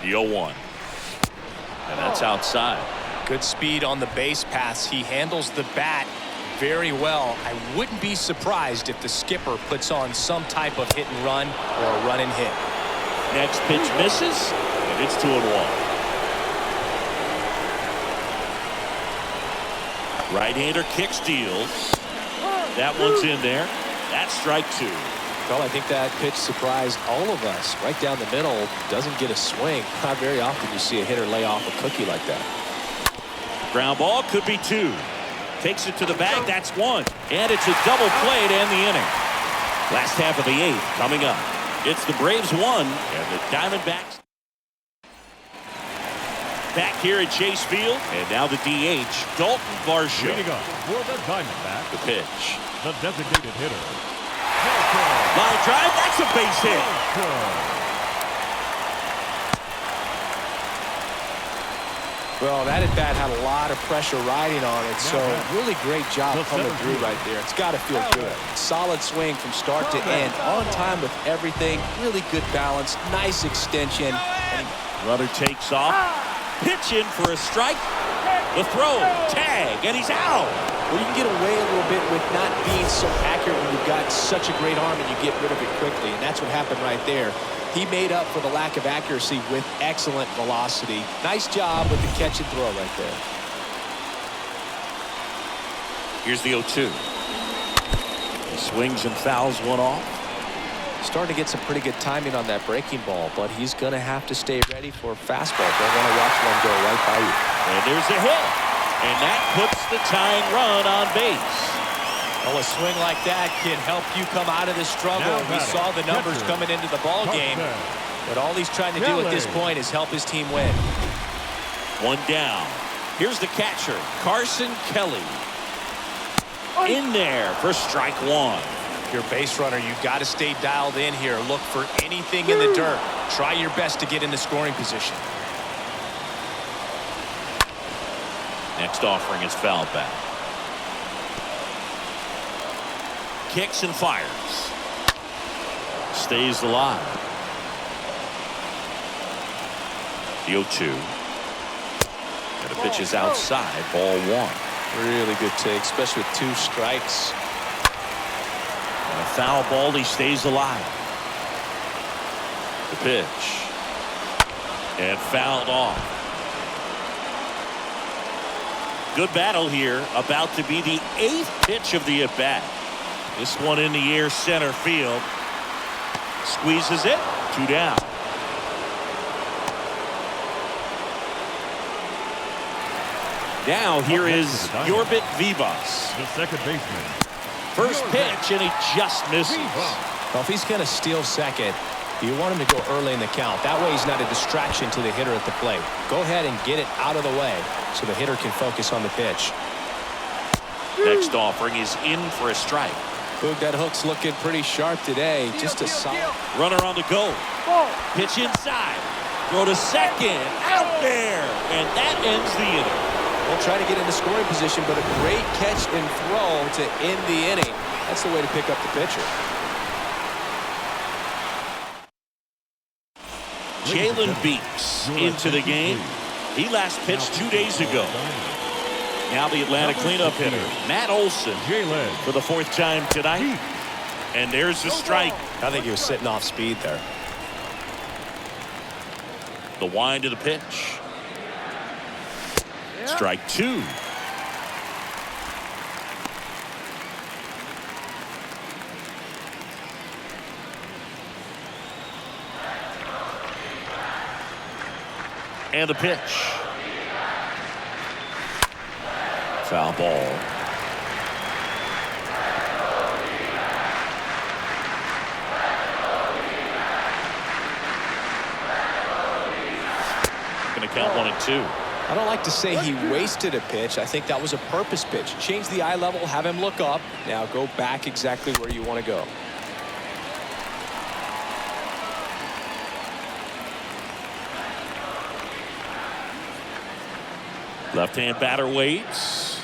The 0-1. And that's outside. Good speed on the base paths. He handles the bat very well. I wouldn't be surprised if the skipper puts on some type of hit and run or a run and hit. Next pitch misses, and it's 2-1. Right-hander kick steals. That one's in there. That's strike 2. Well, I think that pitch surprised all of us. Right down the middle, doesn't get a swing. Not very often you see a hitter lay off a cookie like that. Ground ball could be 2. Takes it to the bag. That's 1. And it's a double play to end the inning. Last half of the 8th coming up. It's the Braves 1 and the Diamondbacks back here at Chase Field. And now the DH, Dalton Varsho. Leading up for the Diamondbacks, The pitch. the designated hitter. Line drive. That's a base hit. Well, that at bat had a lot of pressure riding on it, so really great job coming through right there. It's got to feel good. Solid swing from start to end, on time with everything. Really good balance, nice extension. Runner takes off. Pitch in for a strike. The throw, tag, and he's out. Well, you can get away a little bit with not being so accurate when you've got such a great arm and you get rid of it quickly, and that's what happened right there. He made up for the lack of accuracy with excellent velocity. Nice job with the catch and throw right there. Here's the 0-2. He swings and fouls one off. Starting to get some pretty good timing on that breaking ball, but he's going to have to stay ready for a fastball. Don't want to watch one go right by you. And there's a hit. And that puts the tying run on base. Well, a swing like that can help you come out of the struggle. We saw the numbers coming into the ball game, but all he's trying to do at this point is help his team win. 1 down. Here's the catcher, Carson Kelly. In there for strike 1. Your base runner, you've got to stay dialed in here. Look for anything in the dirt. Try your best to get in the scoring position. Next offering is fouled back. Kicks and fires. Stays alive. The 0-2. And the pitch is outside. Ball 1. Really good take, especially with 2 strikes. And a foul ball. He stays alive. The pitch. And fouled off. Good battle here. About to be the 8th pitch of the at-bat. This one in the air center field. Squeezes it. 2 down. Now here is Yorbit Vivas. The second baseman. First pitch, and he just misses. Well, if he's going to steal second, you want him to go early in the count. That way he's not a distraction to the hitter at the plate. Go ahead and get it out of the way so the hitter can focus on the pitch. Next offering is in for a strike. Boog, that hook's looking pretty sharp today. Just a solid. Runner on the go. Pitch inside. Throw to second. Out there. And that ends the inning. We'll try to get into scoring position, but a great catch and throw to end the inning. That's the way to pick up the pitcher. Jalen Beeks into the game. He last pitched 2 days ago. Now the Atlanta cleanup hitter, Matt Olson, for the 4th time tonight. And there's the strike. I think he was sitting off speed there. The wind of the pitch. Strike 2. And the pitch. Foul ball. count 1-2. I don't like to say he wasted a pitch. I think that was a purpose pitch. Change the eye level, have him look up. Now go back exactly where you want to go. Left-hand batter waits.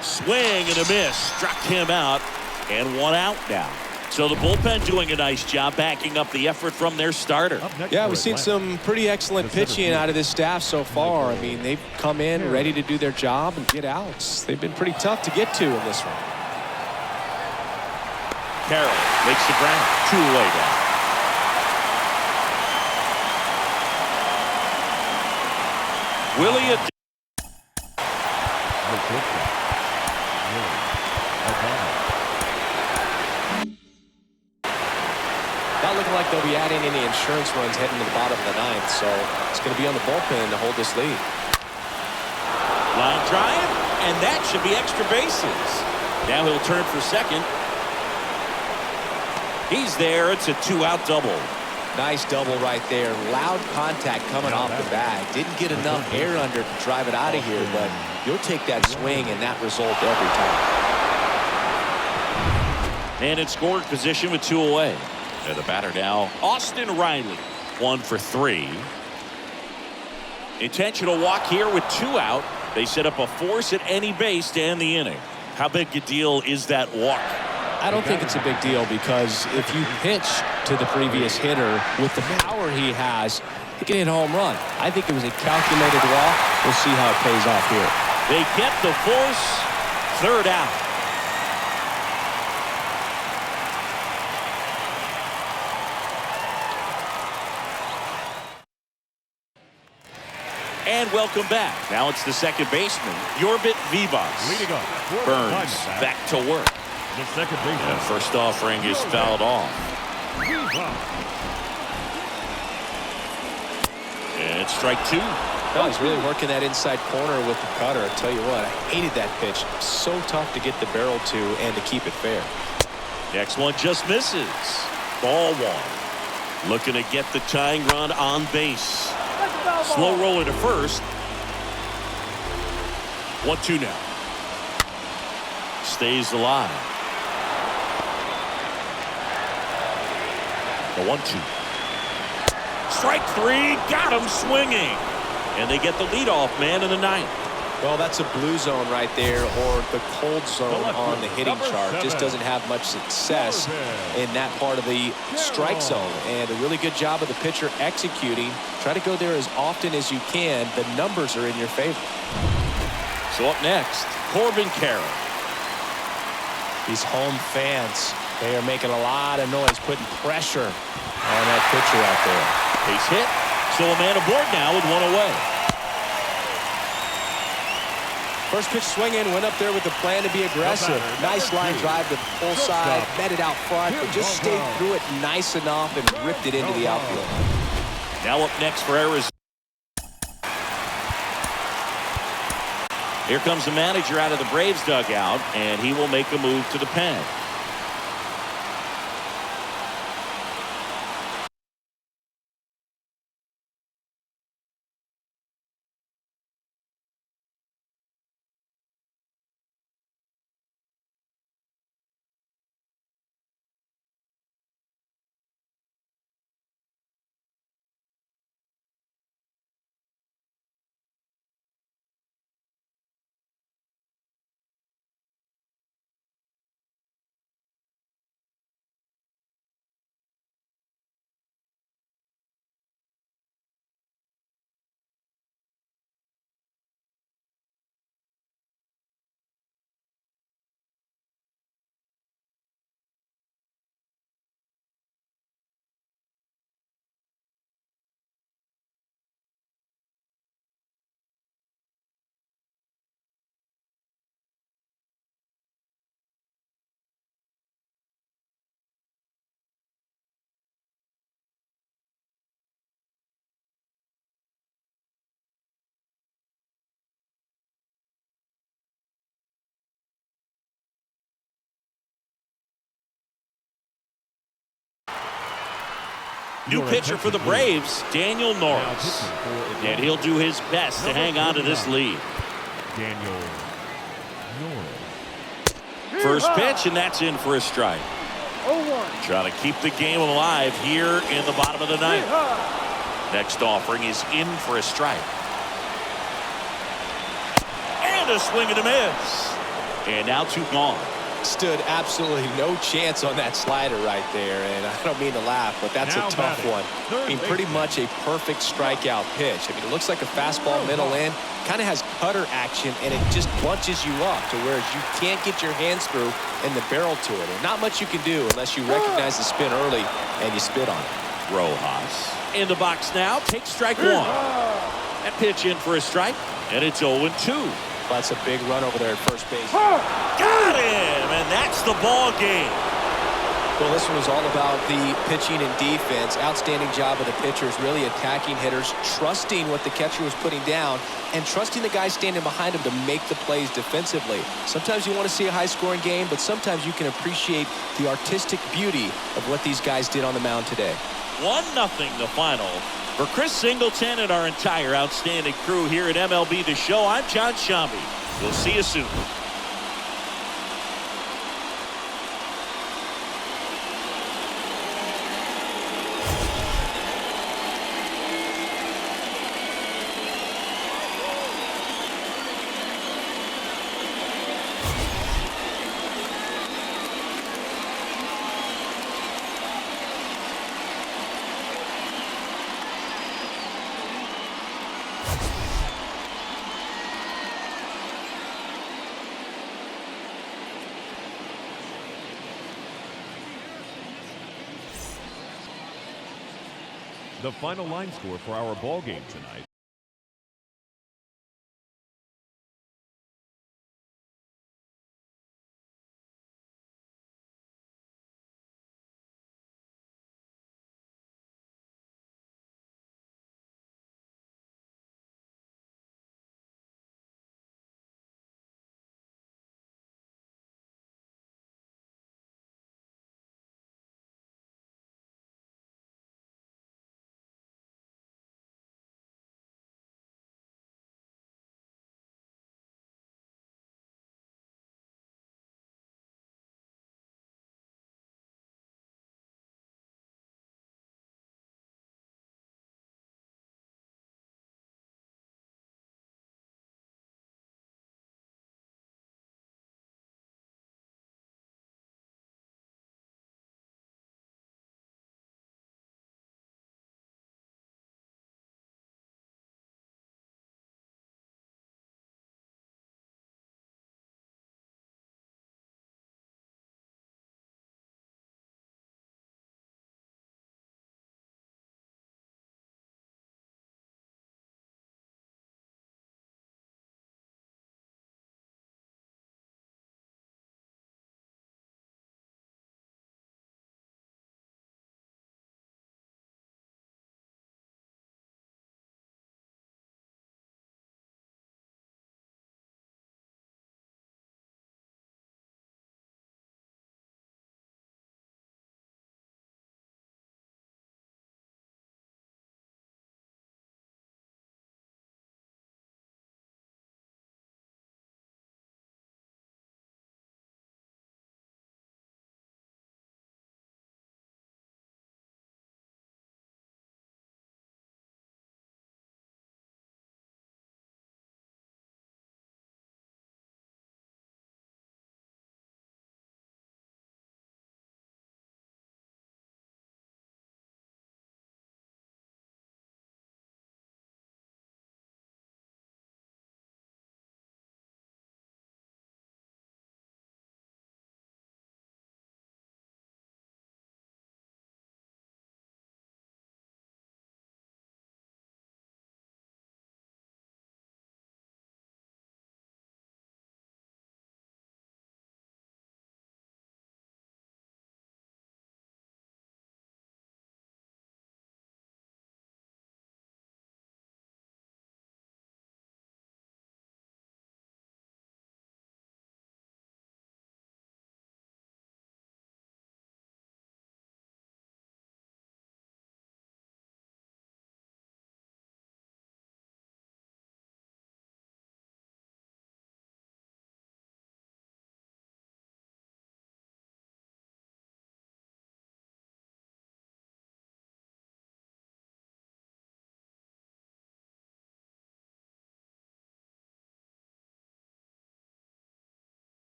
Swing and a miss. Struck him out. And 1 out now. So the bullpen doing a nice job backing up the effort from their starter. Yeah, we've seen some pretty excellent pitching out of this staff so far. I mean, they've come in ready to do their job and get outs. They've been pretty tough to get to in this one. Carroll makes the ground. 2 away now. Willie Not looking like they'll be adding any insurance runs heading to the bottom of the 9th, so it's going to be on the bullpen to hold this lead. Line drive, and that should be extra bases. Now he'll turn for second. He's there. It's a 2-out double. Nice double right there. Loud contact coming off the bag. Didn't get enough air under to drive it out of here, but you'll take that swing and that result every time. And in scoring position with 2 away. And the batter now, Austin Riley. 1 for 3. Intentional walk here with 2 out. They set up a force at any base to end the inning. How big a deal is that walk? I don't think it's a big deal because if you pitch to the previous hitter with the power he has, he can hit a home run. I think it was a calculated walk. We'll see how it pays off here. They get the force. 3rd out. And welcome back. Now it's the second baseman, Yorbit Vivas. Leading off. Burns back to work. The second baseman. And first offering is fouled off. And it's strike 2. No, he's really working that inside corner with the cutter. I tell you what, I hated that pitch. So tough to get the barrel to and to keep it fair. Next one just misses. Ball 1. Looking to get the tying run on base. Slow roller to first. 1-2 now. Stays alive. The 1-2. Strike 3. Got him swinging. And they get the leadoff man in the 9th. Well, that's a blue zone right there, or the cold zone on the hitting chart. Just doesn't have much success in that part of the strike zone. And a really good job of the pitcher executing. Try to go there as often as you can. The numbers are in your favor. So up next, Corbin Carroll. These home fans, they are making a lot of noise, putting pressure on that pitcher out there. Base hit. So a man aboard now with 1 away. First pitch swinging, went up there with the plan to be aggressive. Nice line drive to the full side, met it out front, but just stayed through it nice enough and ripped it into the outfield. Now up next for Arizona. Here comes the manager out of the Braves dugout, and he will make a move to the pen. New pitcher for the Braves, Daniel Norris. And he'll do his best to hang on to this lead. Daniel Norris. First pitch, and that's in for a strike. 0-1. Trying to keep the game alive here in the bottom of the ninth. Next offering is in for a strike. And a swing and a miss. And now 2 gone. Stood absolutely no chance on that slider right there, and I don't mean to laugh, but that's Now a tough batting, one. I mean, pretty much a perfect strikeout pitch. I mean, it looks like a fastball middle in, kind of has cutter action, and it just bunches you up to where you can't get your hands through and the barrel to it. And not much you can do unless you recognize the spin early and you spit on it. Rojas in the box now, takes strike 1. That pitch in for a strike, and it's 0-2. That's a big run over there at first base. Got him, and that's the ball game. Well, this one was all about the pitching and defense. Outstanding job of the pitchers, really attacking hitters, trusting what the catcher was putting down, and trusting the guy standing behind him to make the plays defensively. Sometimes you want to see a high-scoring game, but sometimes you can appreciate the artistic beauty of what these guys did on the mound today. 1-0 the final. For Chris Singleton and our entire outstanding crew here at MLB The Show, I'm John Shambi. We'll see you soon. The final line score for our ball game tonight.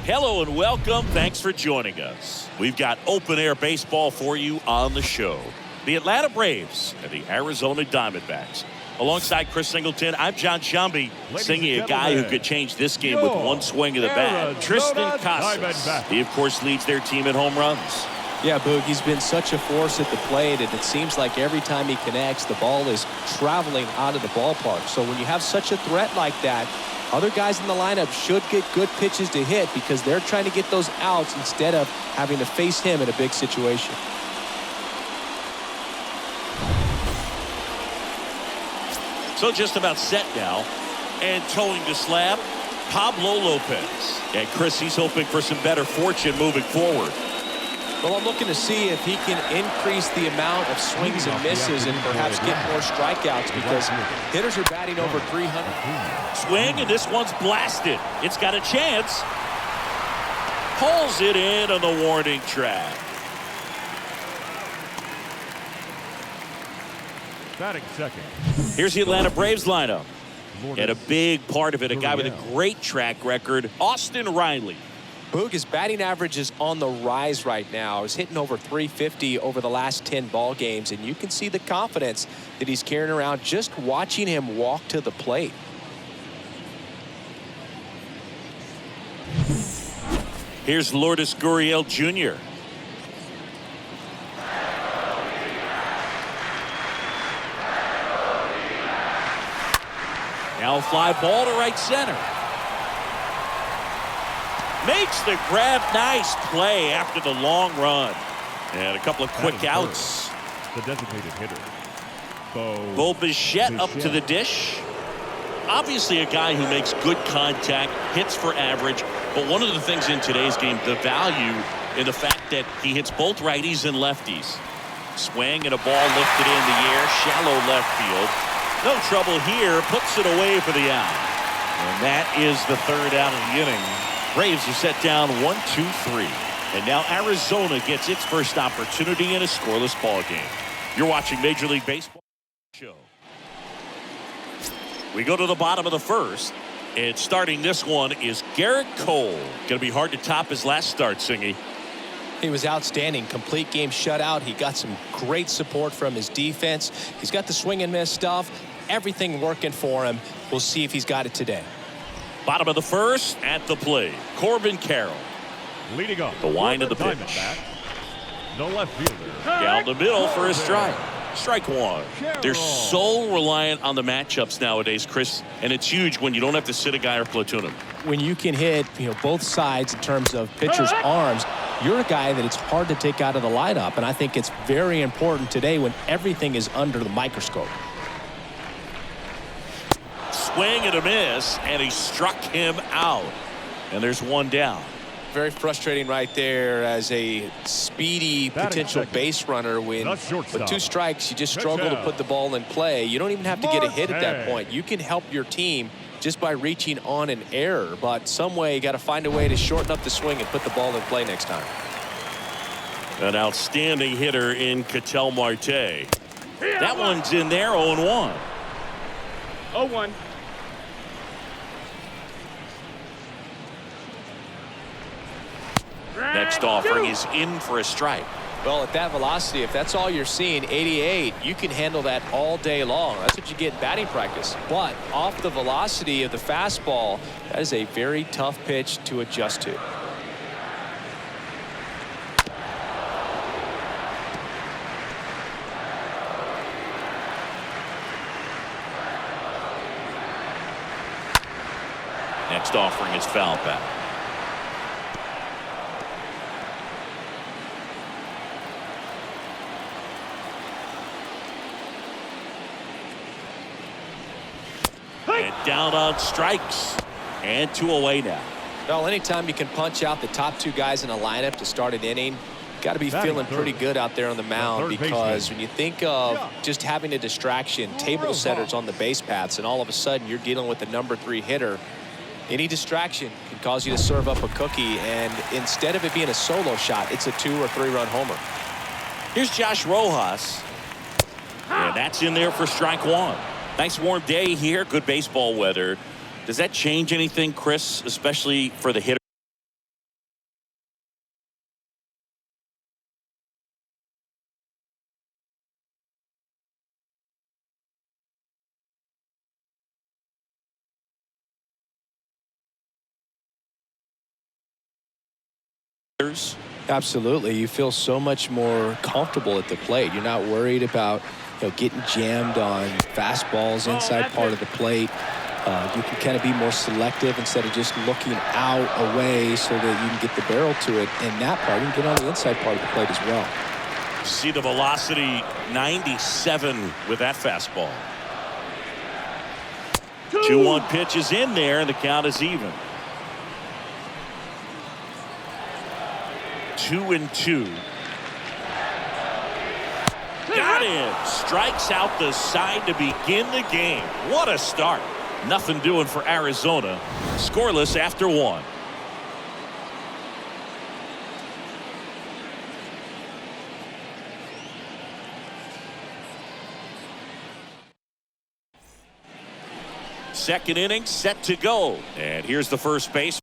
Hello and welcome. Thanks for joining us. We've got open-air baseball for you on the show. The Atlanta Braves and the Arizona Diamondbacks. Alongside Chris Singleton, I'm John Shambi, singing a guy who could change this game with one swing of the bat, Tristan Casas. He, of course, leads their team in home runs. Yeah, Boog, he's been such a force at the plate, and it seems like every time he connects, the ball is traveling out of the ballpark. So when you have such a threat like that, other guys in the lineup should get good pitches to hit because they're trying to get those outs instead of having to face him in a big situation. So just about set now, and towing the slab, Pablo Lopez. And Chris, he's hoping for some better fortune moving forward. Well, I'm looking to see if he can increase the amount of swings and misses and perhaps get more strikeouts because hitters are batting over 300. Swing, and this one's blasted. It's got a chance. Pulls it in on the warning track. Batting second. Here's the Atlanta Braves lineup. And a big part of it, a guy with a great track record, Austin Riley. Boog, his batting average is on the rise right now. He's hitting over 350 over the last 10 ball games, and you can see the confidence that he's carrying around just watching him walk to the plate. Here's Lourdes Gurriel Jr. Now a fly ball to right center. Makes the grab. Nice play after the long run. And a couple of quick outs. The designated hitter, Bo Bichette up to the dish. Obviously a guy who makes good contact, hits for average. But one of the things in today's game, the value in the fact that he hits both righties and lefties. Swing and a ball lifted in the air, shallow left field. No trouble here, puts it away for the out. And that is the third out of the inning. Braves are set down 1-2-3. And now Arizona gets its first opportunity in a scoreless ball game. You're watching Major League Baseball show. We go to the bottom of the first. And starting this one is Garrett Cole. Going to be hard to top his last start, Singy. He was outstanding. Complete game shutout. He got some great support from his defense. He's got the swing and miss stuff. Everything working for him. We'll see if he's got it today. Bottom of the first, at the plate, Corbin Carroll. leading up. The wind of the pitch. The left fielder. Down the middle for a strike. Strike one. They're so reliant on the matchups nowadays, Chris, and it's huge when you don't have to sit a guy or platoon him. When you can hit, both sides in terms of pitchers' arms, you're a guy that it's hard to take out of the lineup, and I think it's very important today when everything is under the microscope. Swing and a miss, and he struck him out. And there's one down. Very frustrating right there as a speedy potential base runner. When with two strikes, you just struggle to put the ball in play. You don't even have to get a hit at that point. You can help your team just by reaching on an error. But some way, you got to find a way to shorten up the swing and put the ball in play next time. An outstanding hitter in Ketel Marte. That one's in there, 0-1. 0-1. Next offering is in for a strike. Well, at that velocity, if that's all you're seeing, 88, you can handle that all day long. That's what you get in batting practice. But off the velocity of the fastball, that is a very tough pitch to adjust to. Next offering is foul back. And down on strikes. And 2 away now. Well, anytime you can punch out the top two guys in a lineup to start an inning, got to be feeling pretty good out there on the mound, because when you think of just having a distraction, table setters on the base paths, and all of a sudden you're dealing with the #3 hitter, any distraction can cause you to serve up a cookie, and instead of it being a solo shot, it's a 2 or 3 run homer. Here's Josh Rojas. And that's in there for strike one. Nice warm day here. Good baseball weather. Does that change anything, Chris, especially for the hitter? Absolutely. You feel so much more comfortable at the plate. You're not worried about getting jammed on fastballs inside part of the plate. You can kind of be more selective instead of just looking out away so that you can get the barrel to it. And that part, you can get on the inside part of the plate as well. See the velocity, 97 with that fastball. 2-1 pitch is in there, and the count is even. 2-2. Got him. Strikes out the side to begin the game. What a start. Nothing doing for Arizona. Scoreless after 1. Second inning set to go. And here's the first base.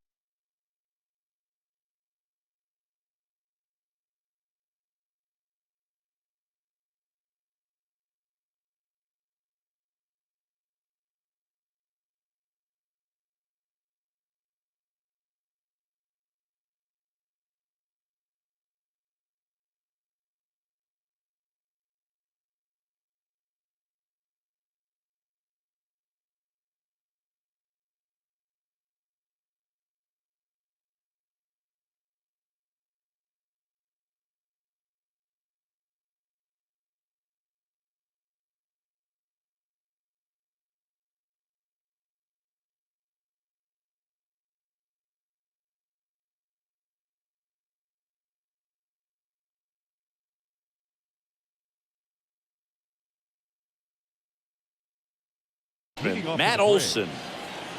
Matt Olson,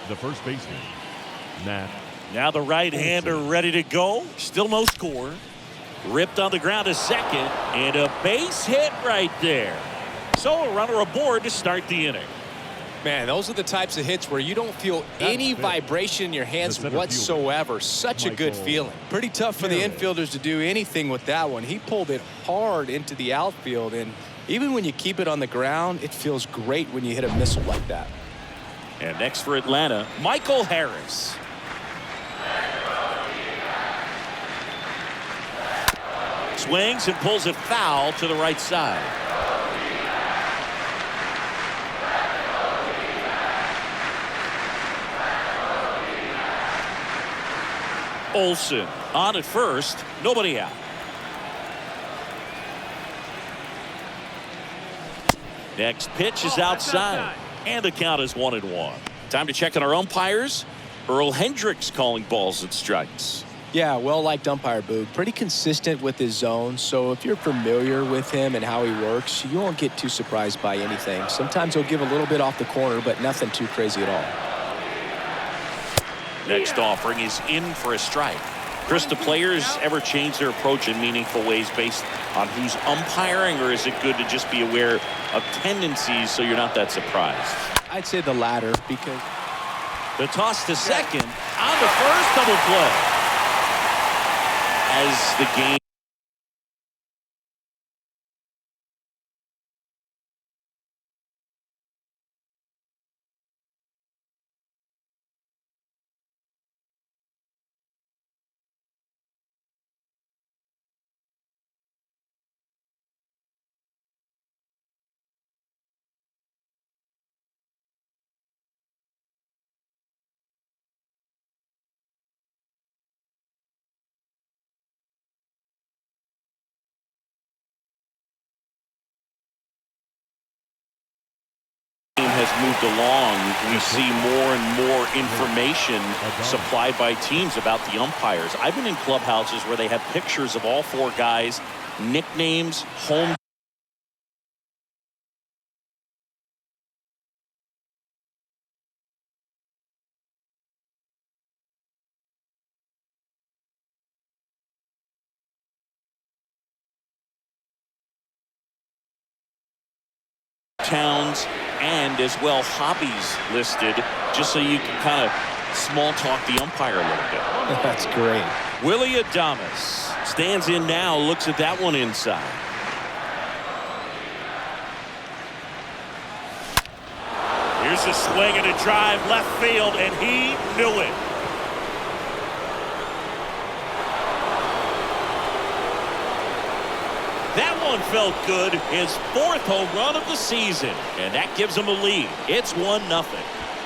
the first baseman, Matt. Now the right-hander ready to go. Still no score. Ripped on the ground to second, and a base hit right there. So a runner aboard to start the inning. Man, those are the types of hits where you don't feel any vibration in your hands whatsoever. Such a good feeling. Pretty tough for the infielders to do anything with that one. He pulled it hard into the outfield, and even when you keep it on the ground, it feels great when you hit a missile like that. And next for Atlanta, Michael Harris. Swings and pulls it foul to the right side. Olson on at first, nobody out. Next pitch is outside, and the count is 1-1. Time to check on our umpires. Earl Hendricks calling balls and strikes. Yeah, well-liked umpire, Boog. Pretty consistent with his zone, so if you're familiar with him and how he works, you won't get too surprised by anything. Sometimes he'll give a little bit off the corner, but nothing too crazy at all. Next offering is in for a strike. Chris, do players ever change their approach in meaningful ways based on who's umpiring, or is it good to just be aware of tendencies so you're not that surprised? I'd say the latter, because the toss to second on the first, double play. As the game has moved along, we see more and more information supplied by teams about the umpires. I've been in clubhouses where they have pictures of all four guys, nicknames, home towns, and as well hobbies listed, just so you can kind of small talk the umpire a little bit. That's great. Willie Adames stands in now, looks at that one inside. Here's a swing and a drive left field, and he knew it. one felt good. His 4th home run of the season. And that gives him a lead. It's 1-0.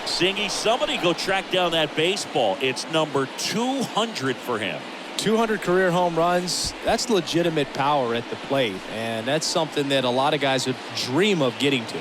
Singy, somebody go track down that baseball. It's number 200 for him. 200 career home runs. That's legitimate power at the plate. And that's something that a lot of guys would dream of getting to.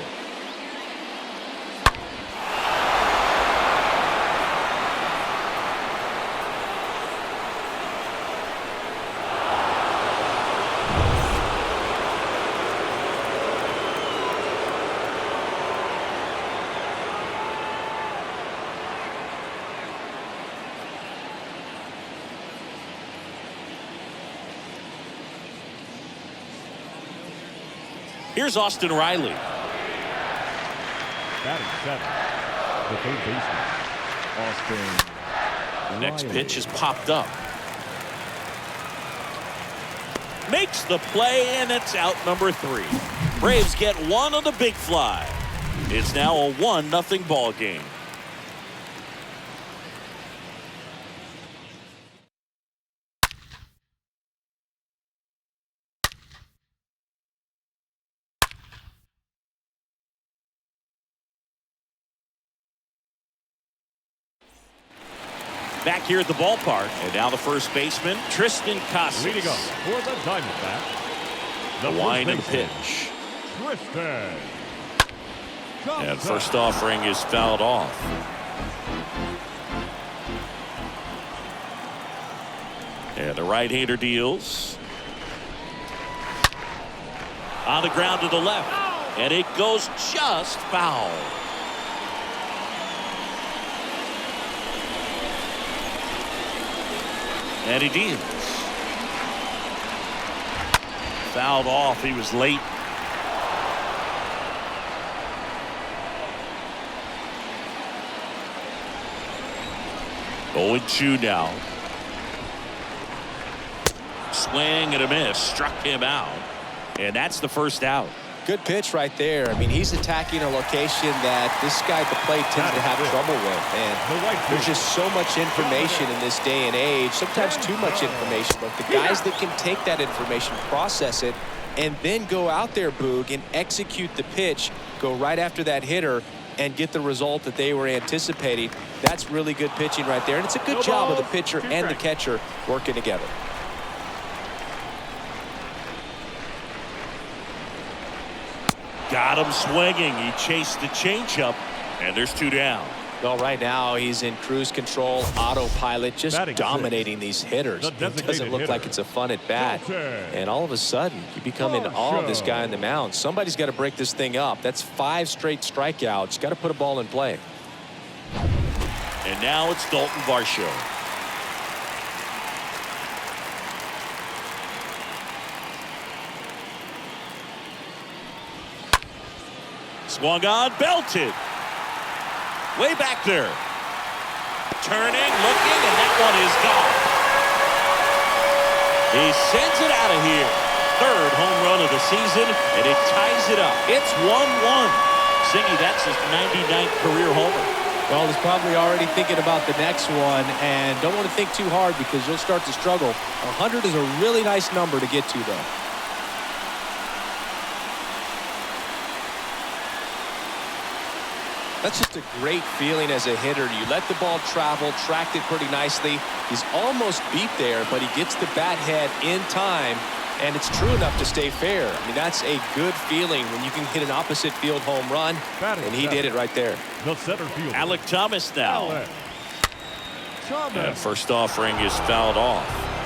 Here's Austin Riley. Batting 7th, the third baseman, Austin Next Riley. pitch is popped up. Makes the play, and it's out number 3. Braves get one on the big fly. It's now a 1-0 ball game. Back here at the ballpark, and now the first baseman, Tristan Casas. Leading off for the Diamondbacks, The wind and baseman, pitch. Tristan And Casas. first offering is fouled off. And the right-hander deals. On the ground to the left. And it goes just foul. And he deals. Fouled off. He was late. Oh, and 2 now. Swing and a miss. Struck him out. And that's the first out. Good pitch right there. I mean, he's attacking a location that this guy at the plate tends to have trouble with. And there's just so much information in this day and age, sometimes too much information. But the guys that can take that information, process it, and then go out there, Boog, and execute the pitch, go right after that hitter, and get the result that they were anticipating, that's really good pitching right there. And it's a good job of the pitcher and the catcher working together. Got him swinging. He chased the changeup, and there's 2 down. Well, right now he's in cruise control, autopilot, just Batting dominating these hitters. The It designated doesn't look hitter. like it's a fun at bat. Okay. And all of a sudden, you become in awe of this guy on the mound. Somebody's got to break this thing up. That's 5 straight strikeouts. Got to put a ball in play. And now it's Dalton Varsho. Swung on, belted. Way back there. Turning, looking, and that one is gone. He sends it out of here. 3rd home run of the season, and it ties it up. It's 1-1. Singy, that's his 99th career homer. Well, he's probably already thinking about the next one, and don't want to think too hard because you'll start to struggle. 100 is a really nice number to get to, though. That's just a great feeling as a hitter. You let the ball travel, tracked it pretty nicely. He's almost beat there, but he gets the bat head in time, and it's true enough to stay fair. I mean, that's a good feeling when you can hit an opposite field home run, and he did it right there. The center fielder, Alec Thomas now. Alec And Thomas. first offering is fouled off.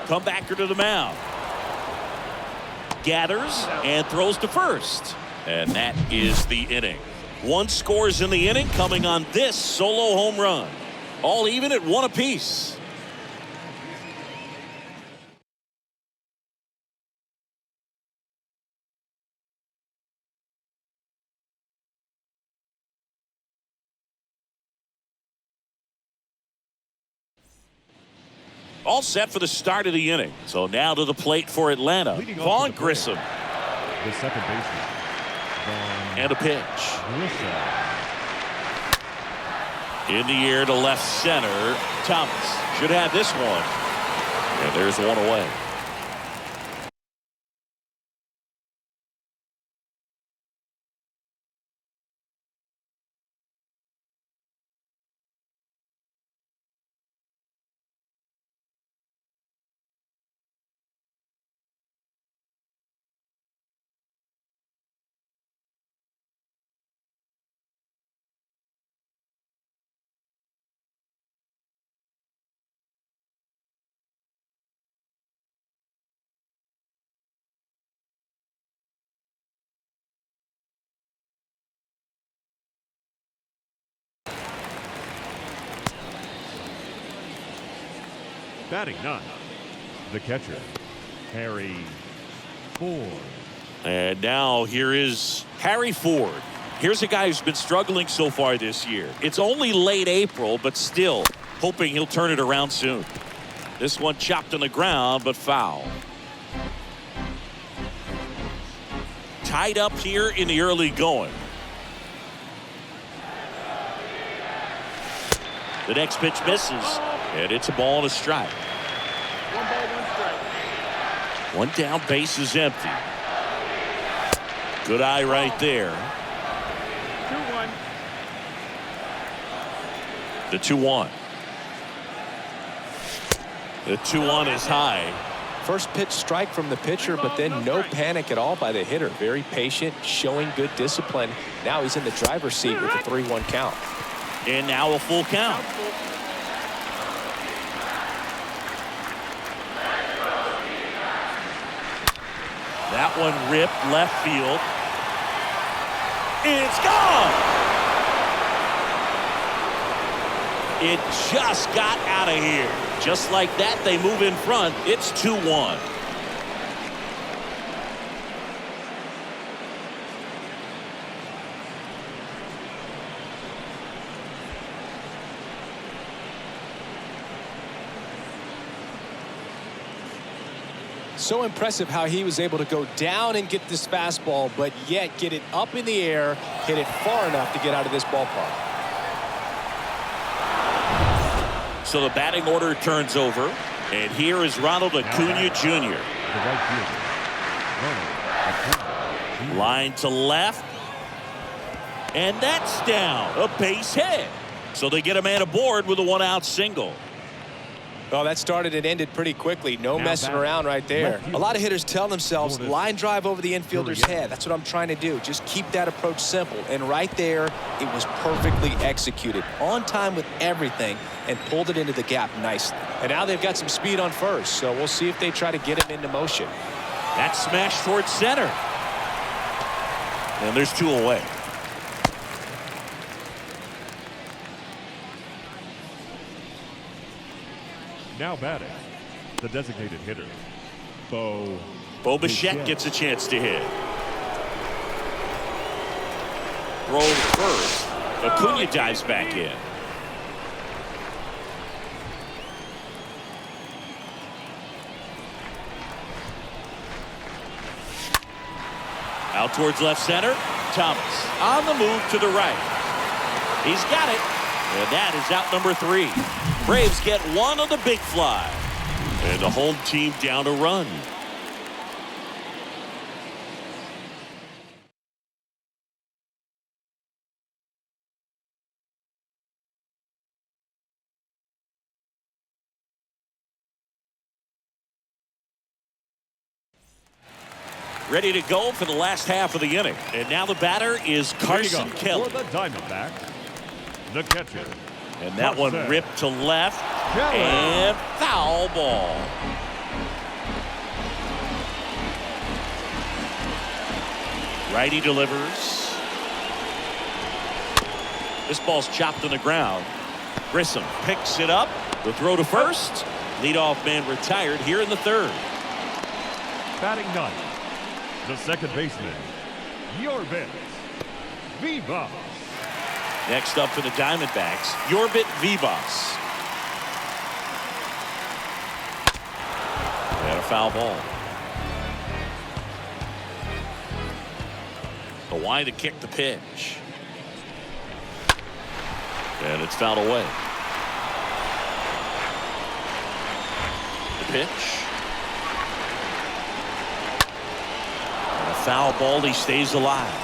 Comebacker to the mound. Gathers and throws to first. And that is the inning. 1 scores in the inning coming on this solo home run. All even at 1 apiece. All set for the start of the inning. So now to the plate for Atlanta. Leading off Vaughn to the plate, Grissom. the second baseman. Vaughn And a pitch. Grissom. In the air to left center. Thomas should have this one. And there's one away. Batting ninth, the catcher, Harry Ford. And now here is Harry Ford. Here's a guy who's been struggling so far this year. It's only late April, but still hoping he'll turn it around soon. This one chopped on the ground, but foul. Tied up here in the early going. The next pitch misses, and it's a ball and a strike. 1 ball, 1 strike. One down, base is empty. Good eye right there. 2-1. The 2-1. The 2-1 is high. First pitch strike from the pitcher, but then no panic at all by the hitter. Very patient, showing good discipline. Now he's in the driver's seat with the 3-1 count. And now a full count. That one ripped left field. It's gone. It just got out of here. Just like that, they move in front. It's 2-1. So impressive how he was able to go down and get this fastball, but yet get it up in the air, hit it far enough to get out of this ballpark. So the batting order turns over, and here is Ronald Acuna Jr. The right fielder, Ronald Acuna. Line to left, and that's down. A base hit. So they get a man aboard with a 1-out single. Well, that started and ended pretty quickly. No Now messing back. around right there. Left field. A lot of hitters tell themselves, Florida's line drive over the infielder's Julian. head. That's what I'm trying to do. Just keep that approach simple. And right there, it was perfectly executed. On time with everything, and pulled it into the gap nicely. And now they've got some speed on first, so we'll see if they try to get him into motion. That's smashed towards center. And there's 2 away. Now batting, the designated hitter, Bo Bichette gets a chance to hit. Throw first. Acuna dives back in. Out towards left center. Thomas on the move to the right. He's got it. And that is out number 3. Braves get one on the big fly. And the home team down a run. Ready to go for the last half of the inning. And now the batter is Carson Kelly. For the Diamondbacks, the catcher. And that one Carson ripped to left. Kelly. And foul ball. Righty delivers. This ball's chopped on the ground. Grissom picks it up. The throw to first. Leadoff man retired here in the 3rd. Batting ninth, the second baseman, Yorbit Vivas. Next up for the Diamondbacks, Yorbit Vivas. And a foul ball. The wide to kick the pitch. And it's fouled away. The pitch. And a foul ball. He stays alive.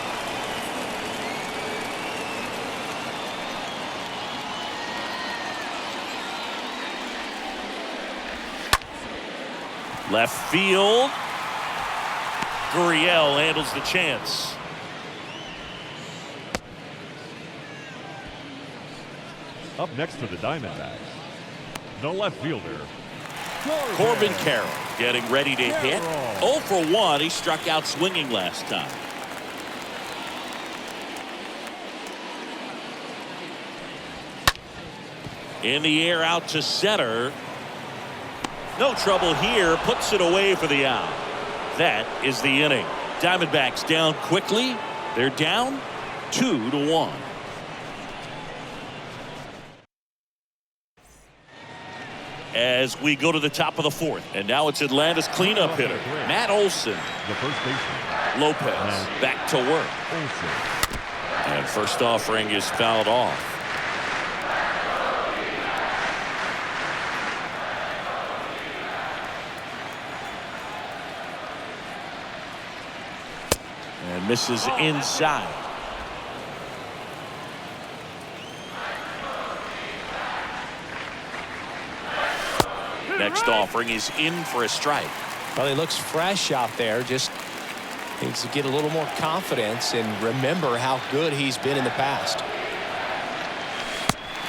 Left field. Gurriel handles the chance. Up next for the Diamondbacks, the left fielder, Corbin Carroll getting ready to hit. 0 for 1. He struck out swinging last time. In the air out to center. No trouble here. Puts it away for the out. That is the inning. Diamondbacks down quickly. They're down 2-1. As we go to the top of the 4th. And now it's Atlanta's cleanup hitter, Matt Olson. the first baseman, Lopez back to work. Olsen. And first offering is fouled off. And misses inside. Next offering is in for a strike. Well, he looks fresh out there. Just needs to get a little more confidence and remember how good he's been in the past.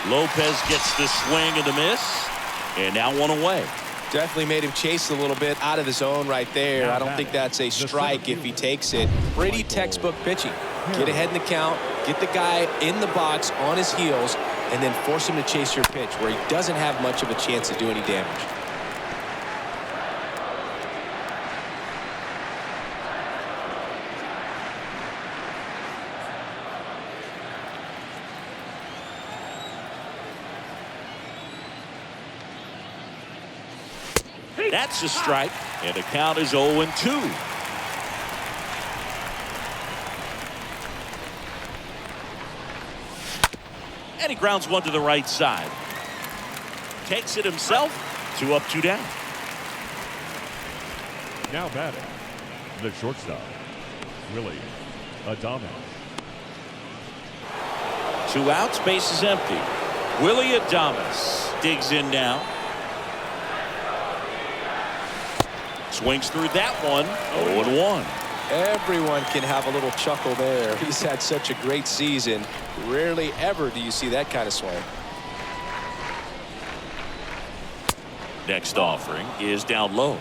Lopez gets the swing and the miss. And now one away. Definitely made him chase a little bit out of his zone right there. I don't think that's a strike if he takes it. Pretty textbook pitching. Get ahead in the count, get the guy in the box on his heels, and then force him to chase your pitch where he doesn't have much of a chance to do any damage. That's a strike, and the count is 0-2. And he grounds one to the right side. Takes it himself. 2 up, 2 down. Now batting, the shortstop, Willie Adames. 2 outs, base is empty. Willie Adames digs in now. Swings through that one. 0-1. Everyone can have a little chuckle there. He's had such a great season. Rarely ever do you see that kind of swing. Next offering is down low.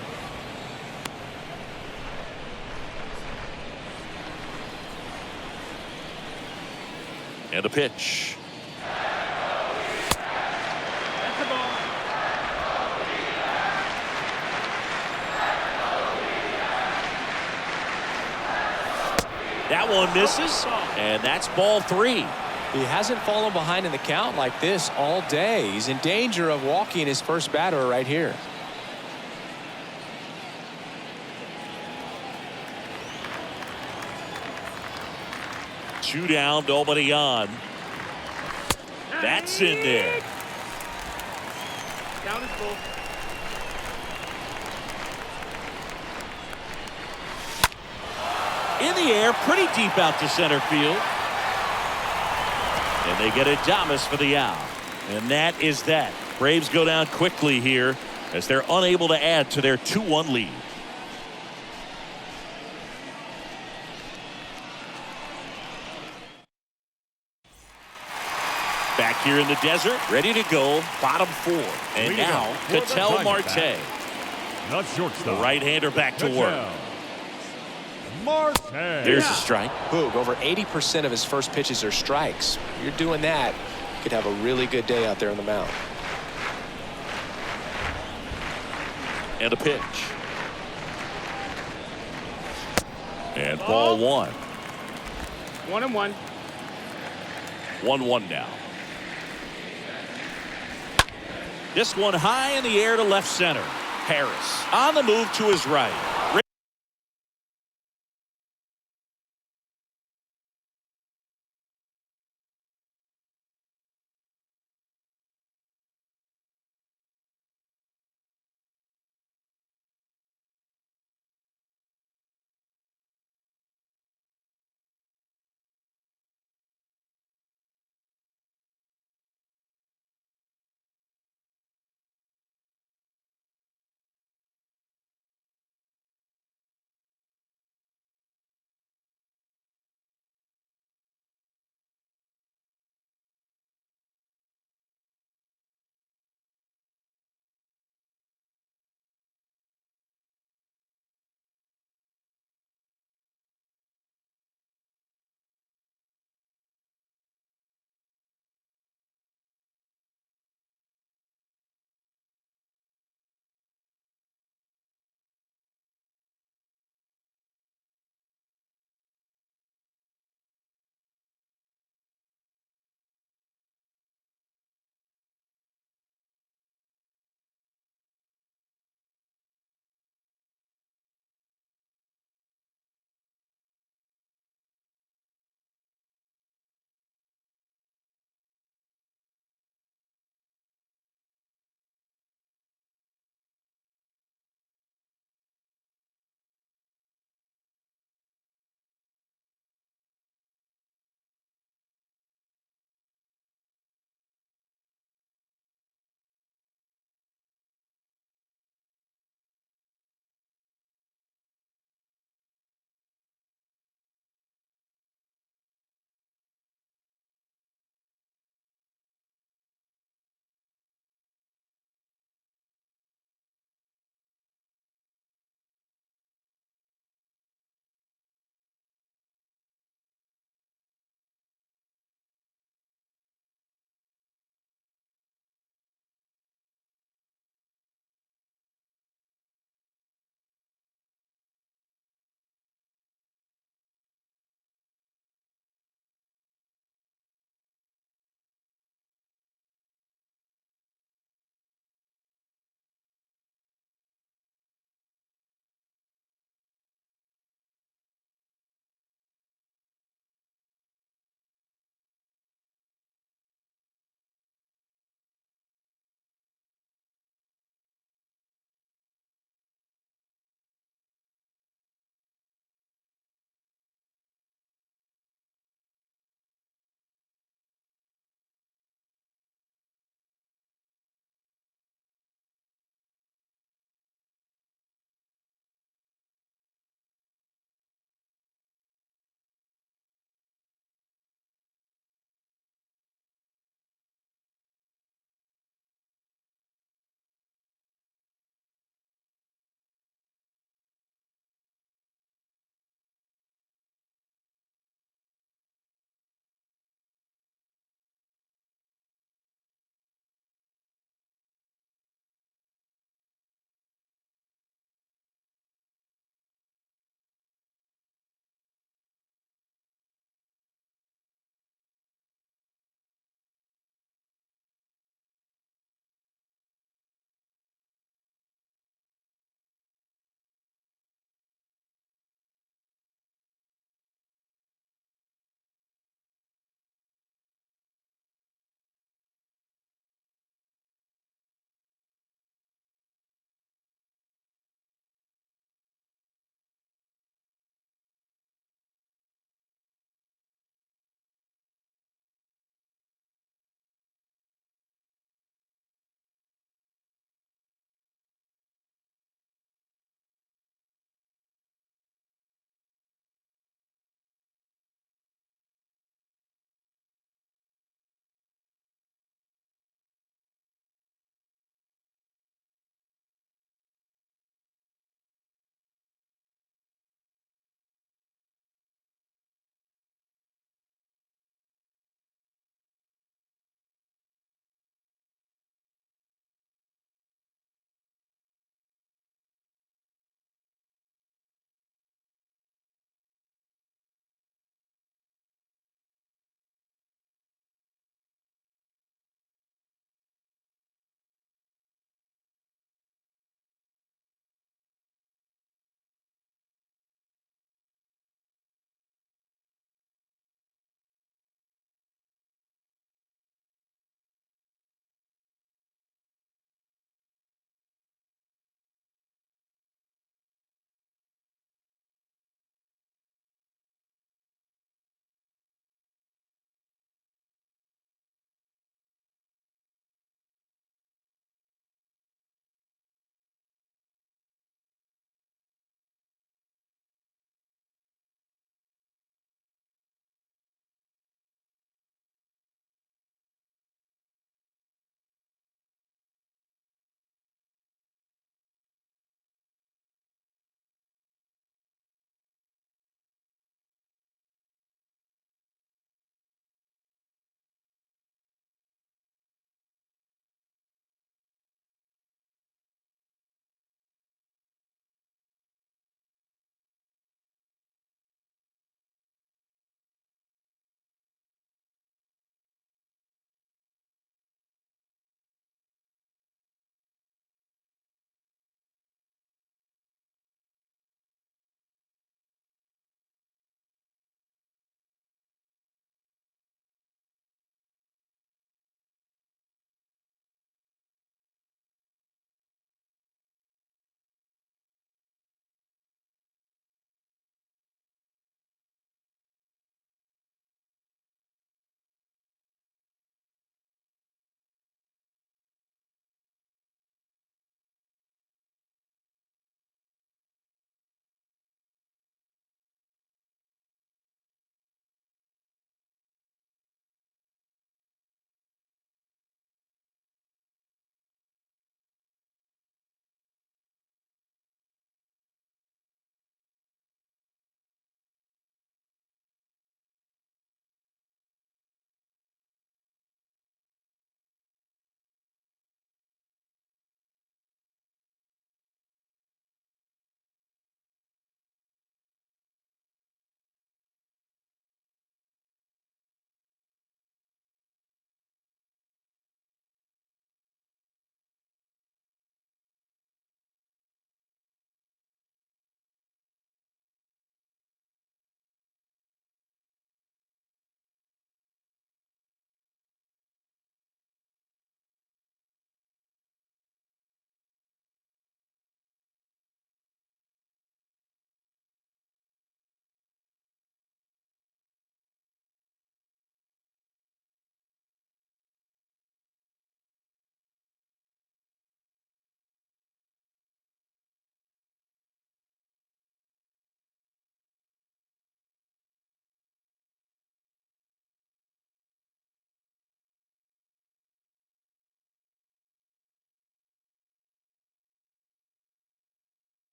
And a pitch. That's the ball. That one misses, and that's ball 3. He hasn't fallen behind in the count like this all day. He's in danger of walking his first batter right here. Two down, nobody on. That's in there. Down is full. In the air, pretty deep out to center field. And they get Adames for the out. And that is that. Braves go down quickly here as they're unable to add to their 2-1 lead. Back here in the desert, ready to go, bottom 4. And now, Ketel Marte. The shortstop, The right-hander back to work. Marte. There's a strike. Boog, over 80% of his first pitches are strikes. You're doing that, you could have a really good day out there on the mound. And a pitch. And ball 1. 1-1. 1-1 now. This one high in the air to left center. Harris on the move to his right.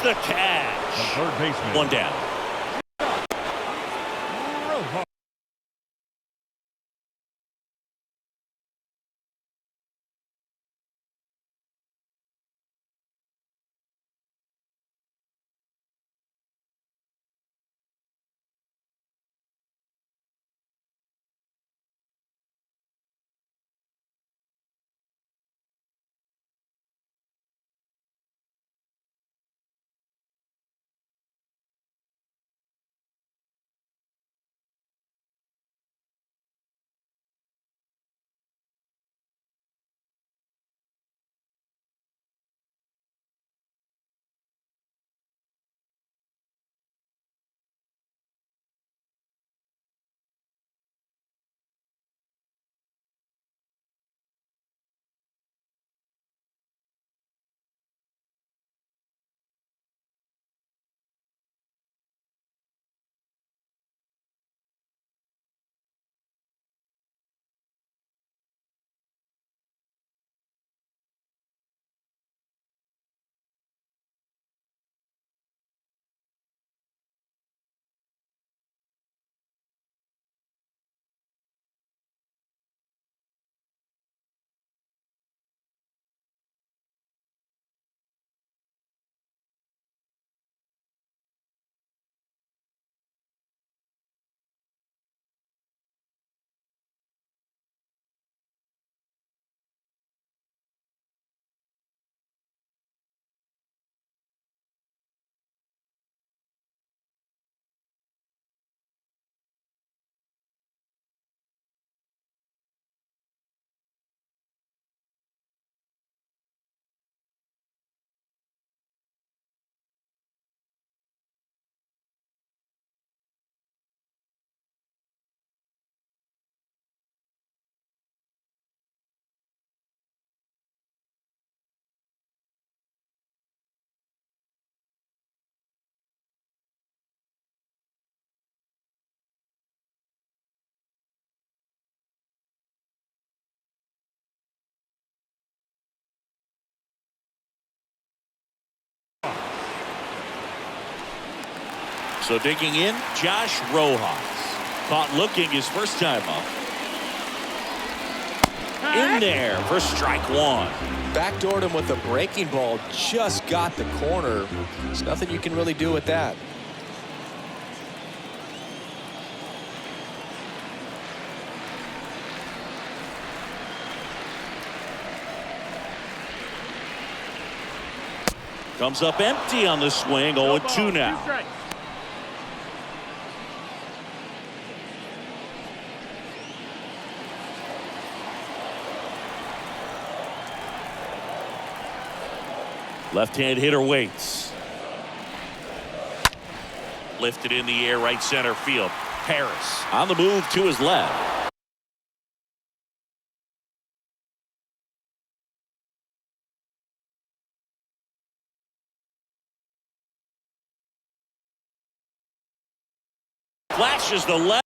the The catch. third baseman. One down. Rojas. So digging in, Josh Rojas. Caught looking his first time up. In there for strike one. Backdoored him with a breaking ball. Just got the corner. There's nothing you can really do with that. Comes up empty on the swing. 0-2 now. Left-hand hitter waits. Lifted in the air, right center field. Harris on the move to his left. Flashes the left.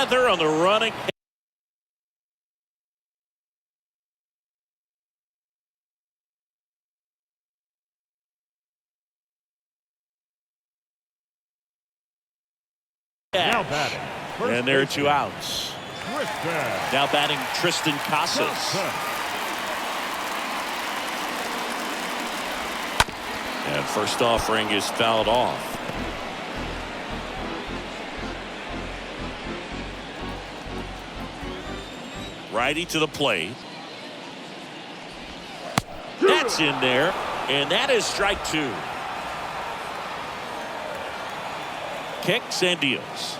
They're on the running. Now batting. First And there are baseman. 2 outs. Tristan. Now batting Tristan Casas. And first offering is fouled off. Righty to the plate. That's in there. And that is strike 2. Kicks and deals.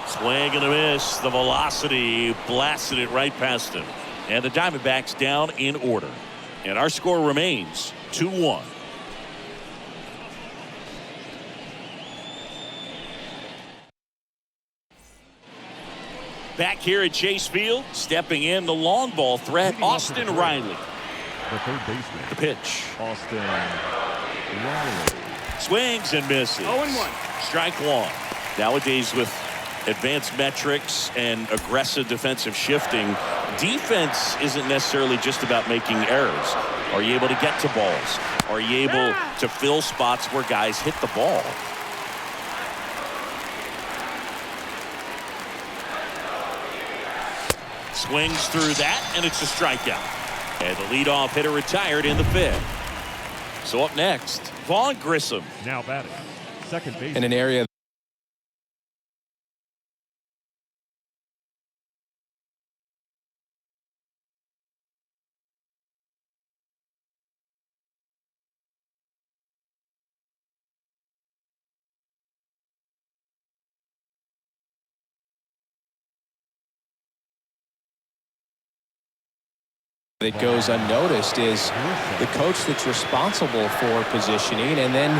Swing and a miss. The velocity blasted it right past him. And the Diamondbacks down in order. And our score remains 2-1. Back here at Chase Field, stepping in the long ball threat, Austin Riley. the third baseman, The pitch. Austin Riley. Swings and misses. 0-1. Strike one. Nowadays with advanced metrics and aggressive defensive shifting, defense isn't necessarily just about making errors. Are you able to get to balls? Are you able to fill spots where guys hit the ball? Swings through that, and it's a strikeout. And the leadoff hitter retired in the fifth. So up next, Vaughn Grissom. Now batting, second base. In an area that goes unnoticed is the coach that's responsible for positioning, and then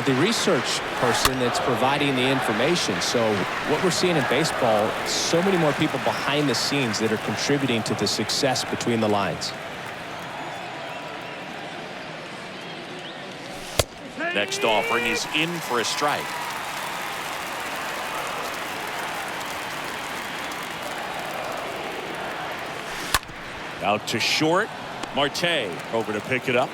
the research person that's providing the information. So what we're seeing in baseball, so many more people behind the scenes that are contributing to the success between the lines. Next offering is in for a strike. Out to short. Marte over to pick it up.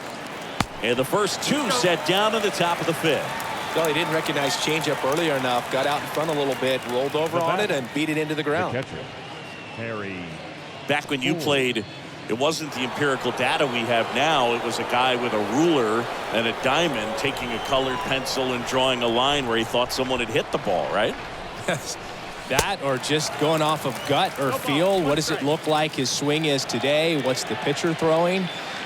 And the first two set down at the top of the fifth. Well, he didn't recognize changeup earlier enough, got out in front a little bit, rolled over on it, and beat it into the The ground. catcher, Harry. Back when you played, it wasn't the empirical data we have now. It was a guy with a ruler and a diamond taking a colored pencil and drawing a line where he thought someone had hit the ball, right? That or just going off of gut or feel. What does it look like his swing is today? What's the pitcher throwing?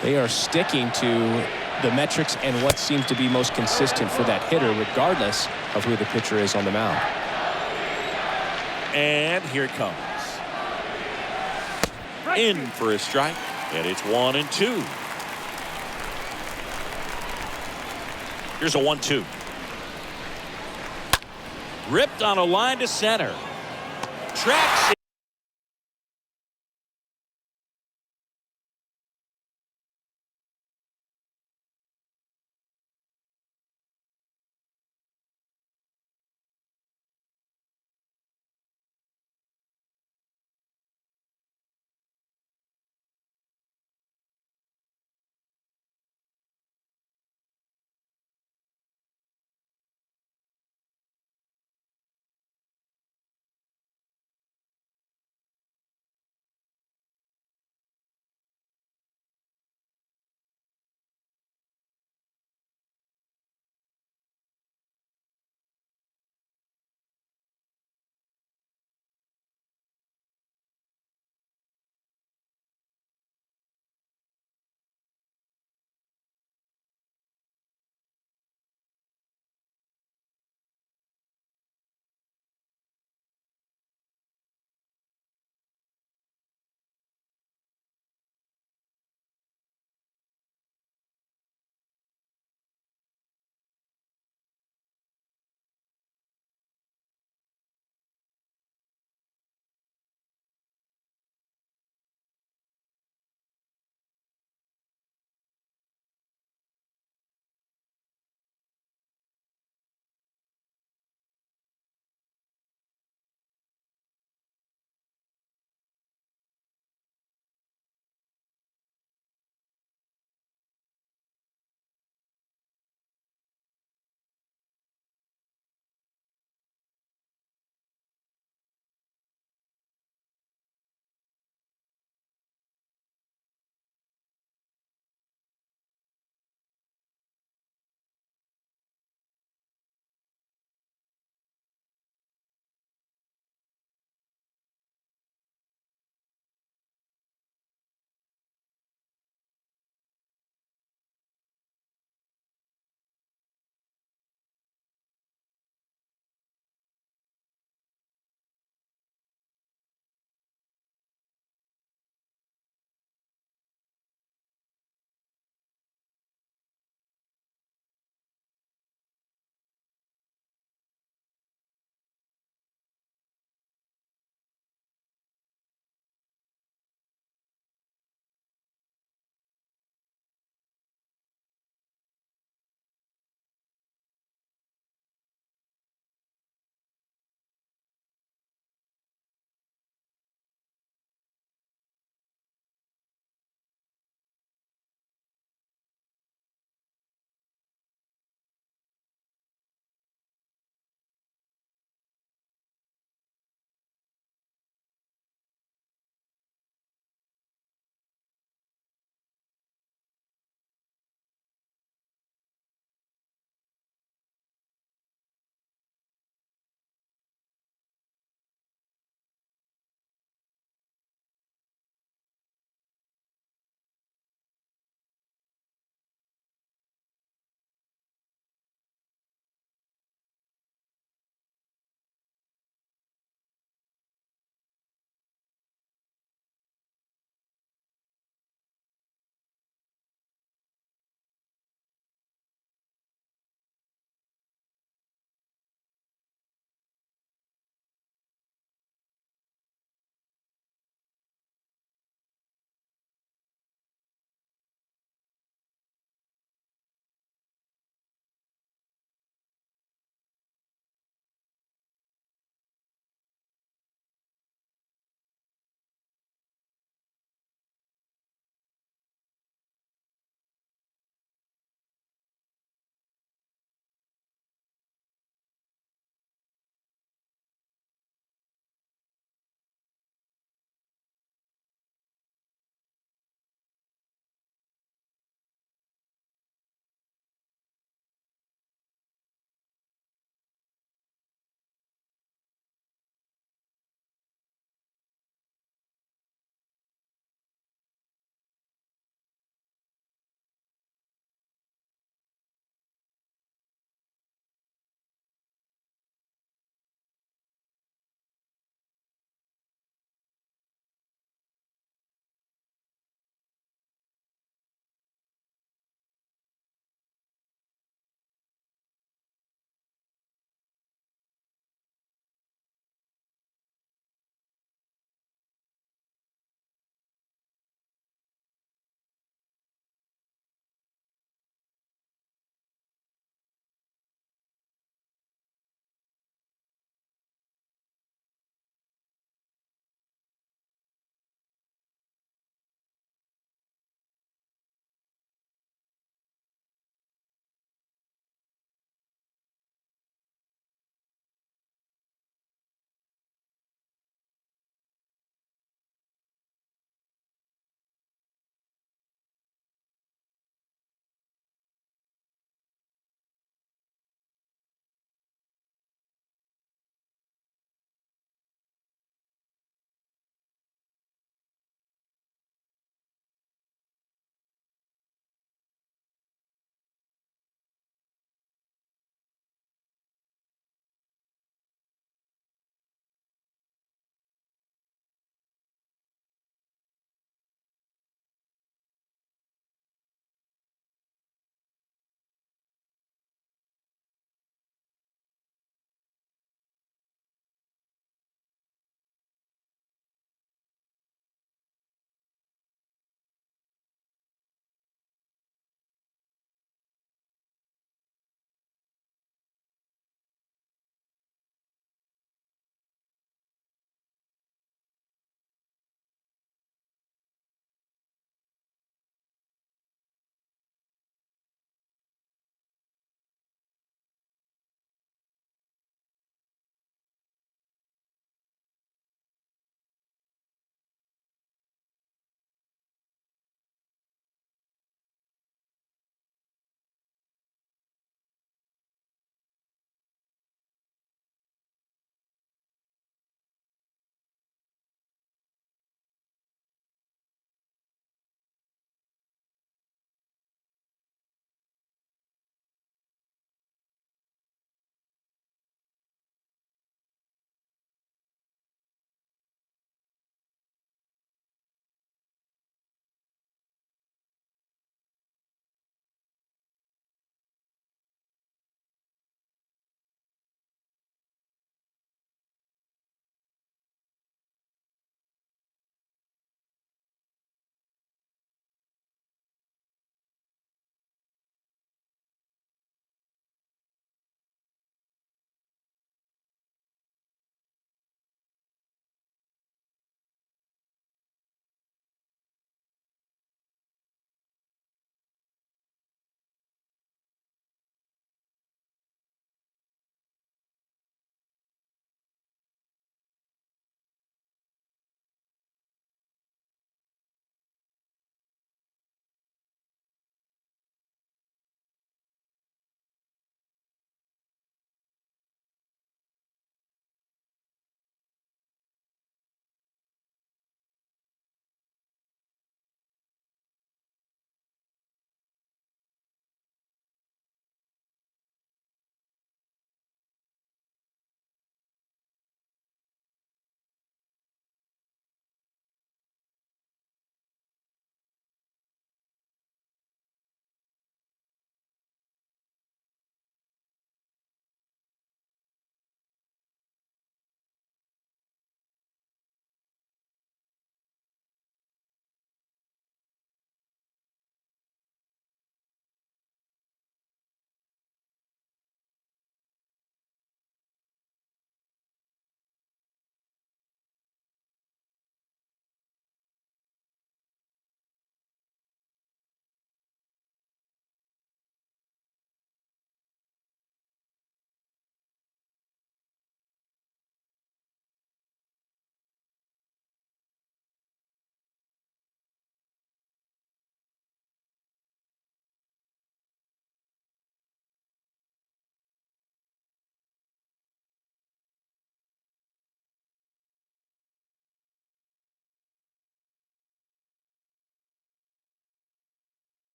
They are sticking to the metrics and what seems to be most consistent for that hitter, regardless of who the pitcher is on the mound. And here it comes. In for a strike. And it's 1-2. Here's a 1-2. Ripped on a line to center. Tracks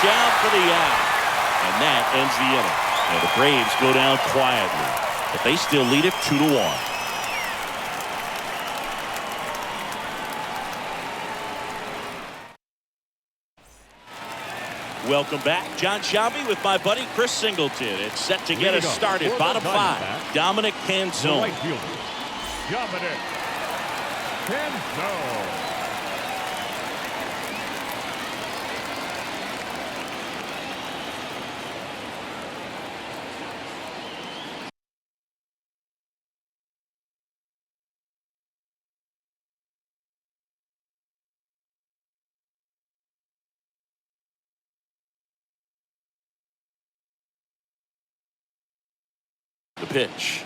down for the out. And that ends the inning. And the Braves go down quietly, but they still lead it 2-1. Welcome back. John Shelby with my buddy Chris Singleton. It's set to get us started. Bottom five. Dominic Canzone. Right fielder, Dominic Canzone. The pitch.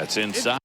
That's inside.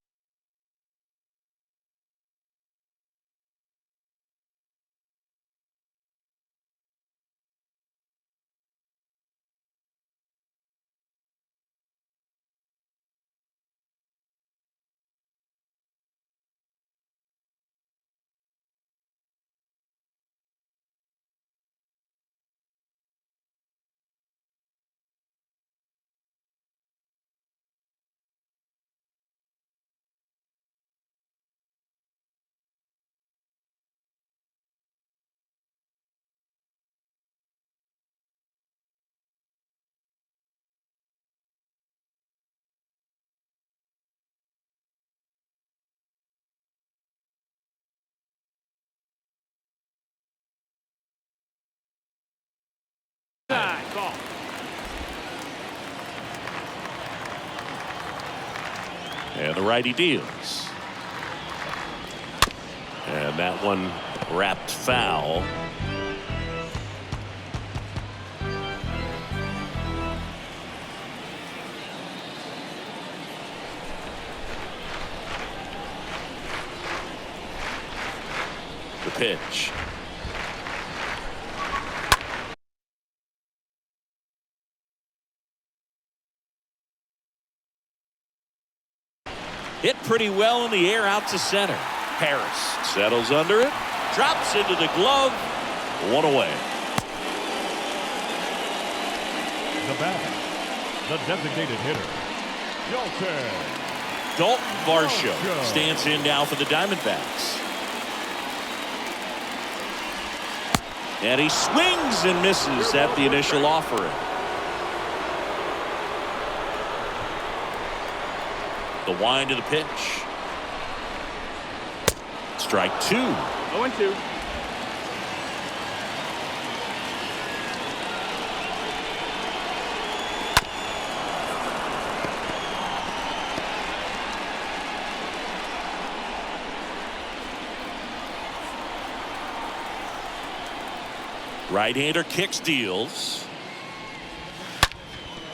Ball. And the righty deals. And that one wrapped foul. The pitch. Hit pretty well in the air out to center. Harris settles under it, drops into the glove, one away. The batter, the designated hitter, Dalton Varsho stands in now for the Diamondbacks. And he swings and misses at the initial offering. The wind of the pitch. Strike 2. 0-2. Right-hander kicks, deals.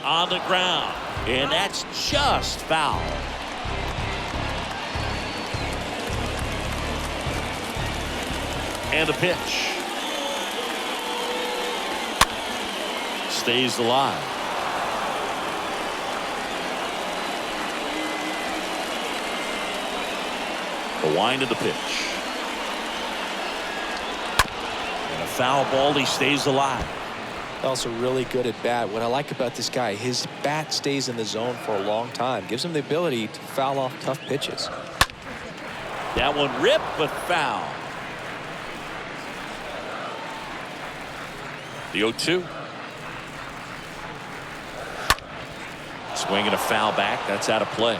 On the ground. And that's just foul. And the pitch. Stays alive. The wind of the pitch. And a foul ball, he stays alive. Also really good at bat. What I like about this guy, his bat stays in the zone for a long time. Gives him the ability to foul off tough pitches. That one ripped, but foul. The 0-2. Swinging a foul back. That's out of play.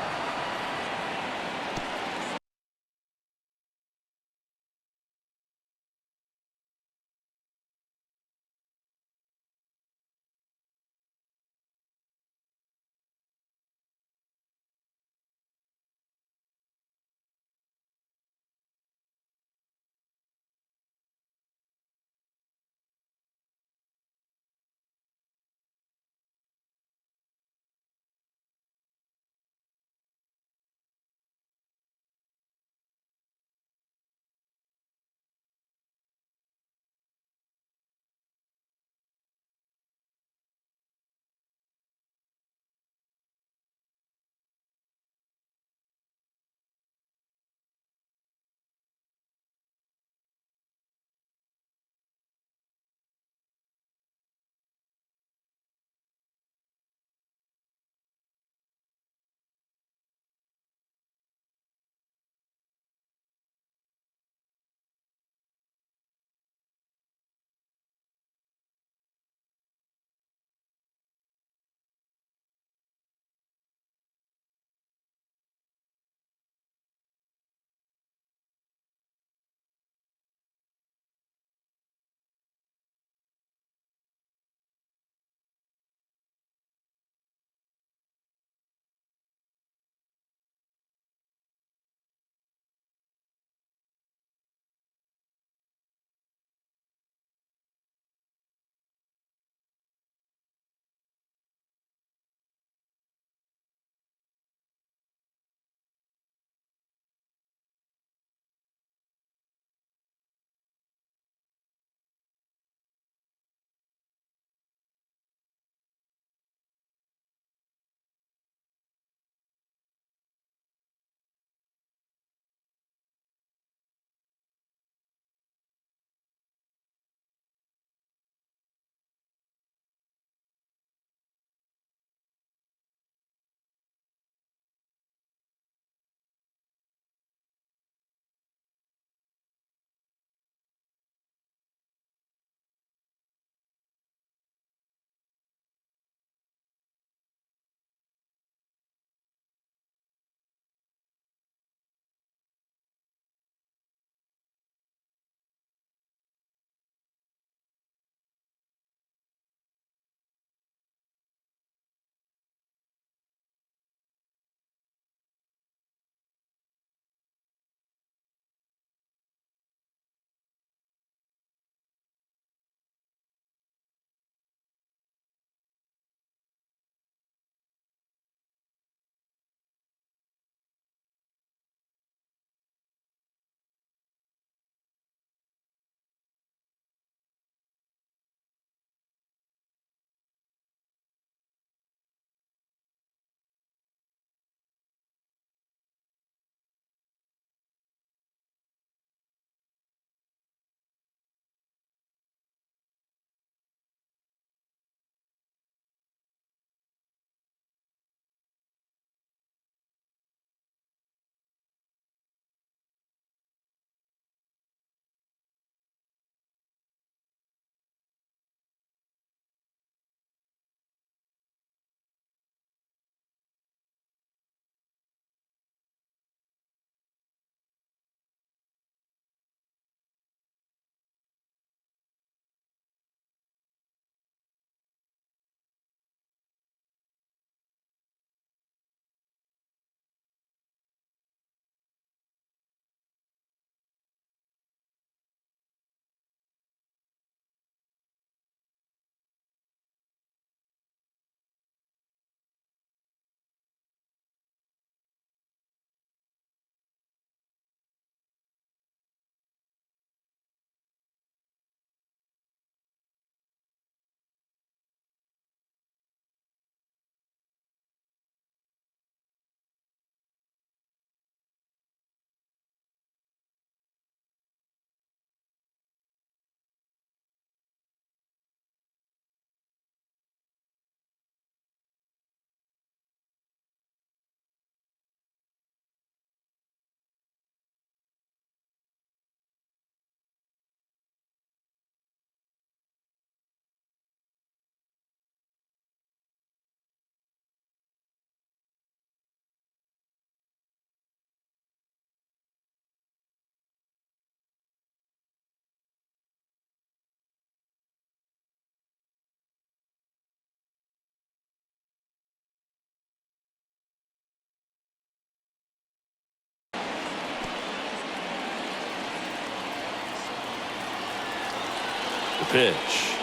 pitch.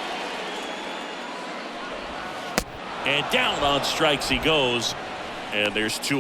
And down on strikes he goes. And there's two.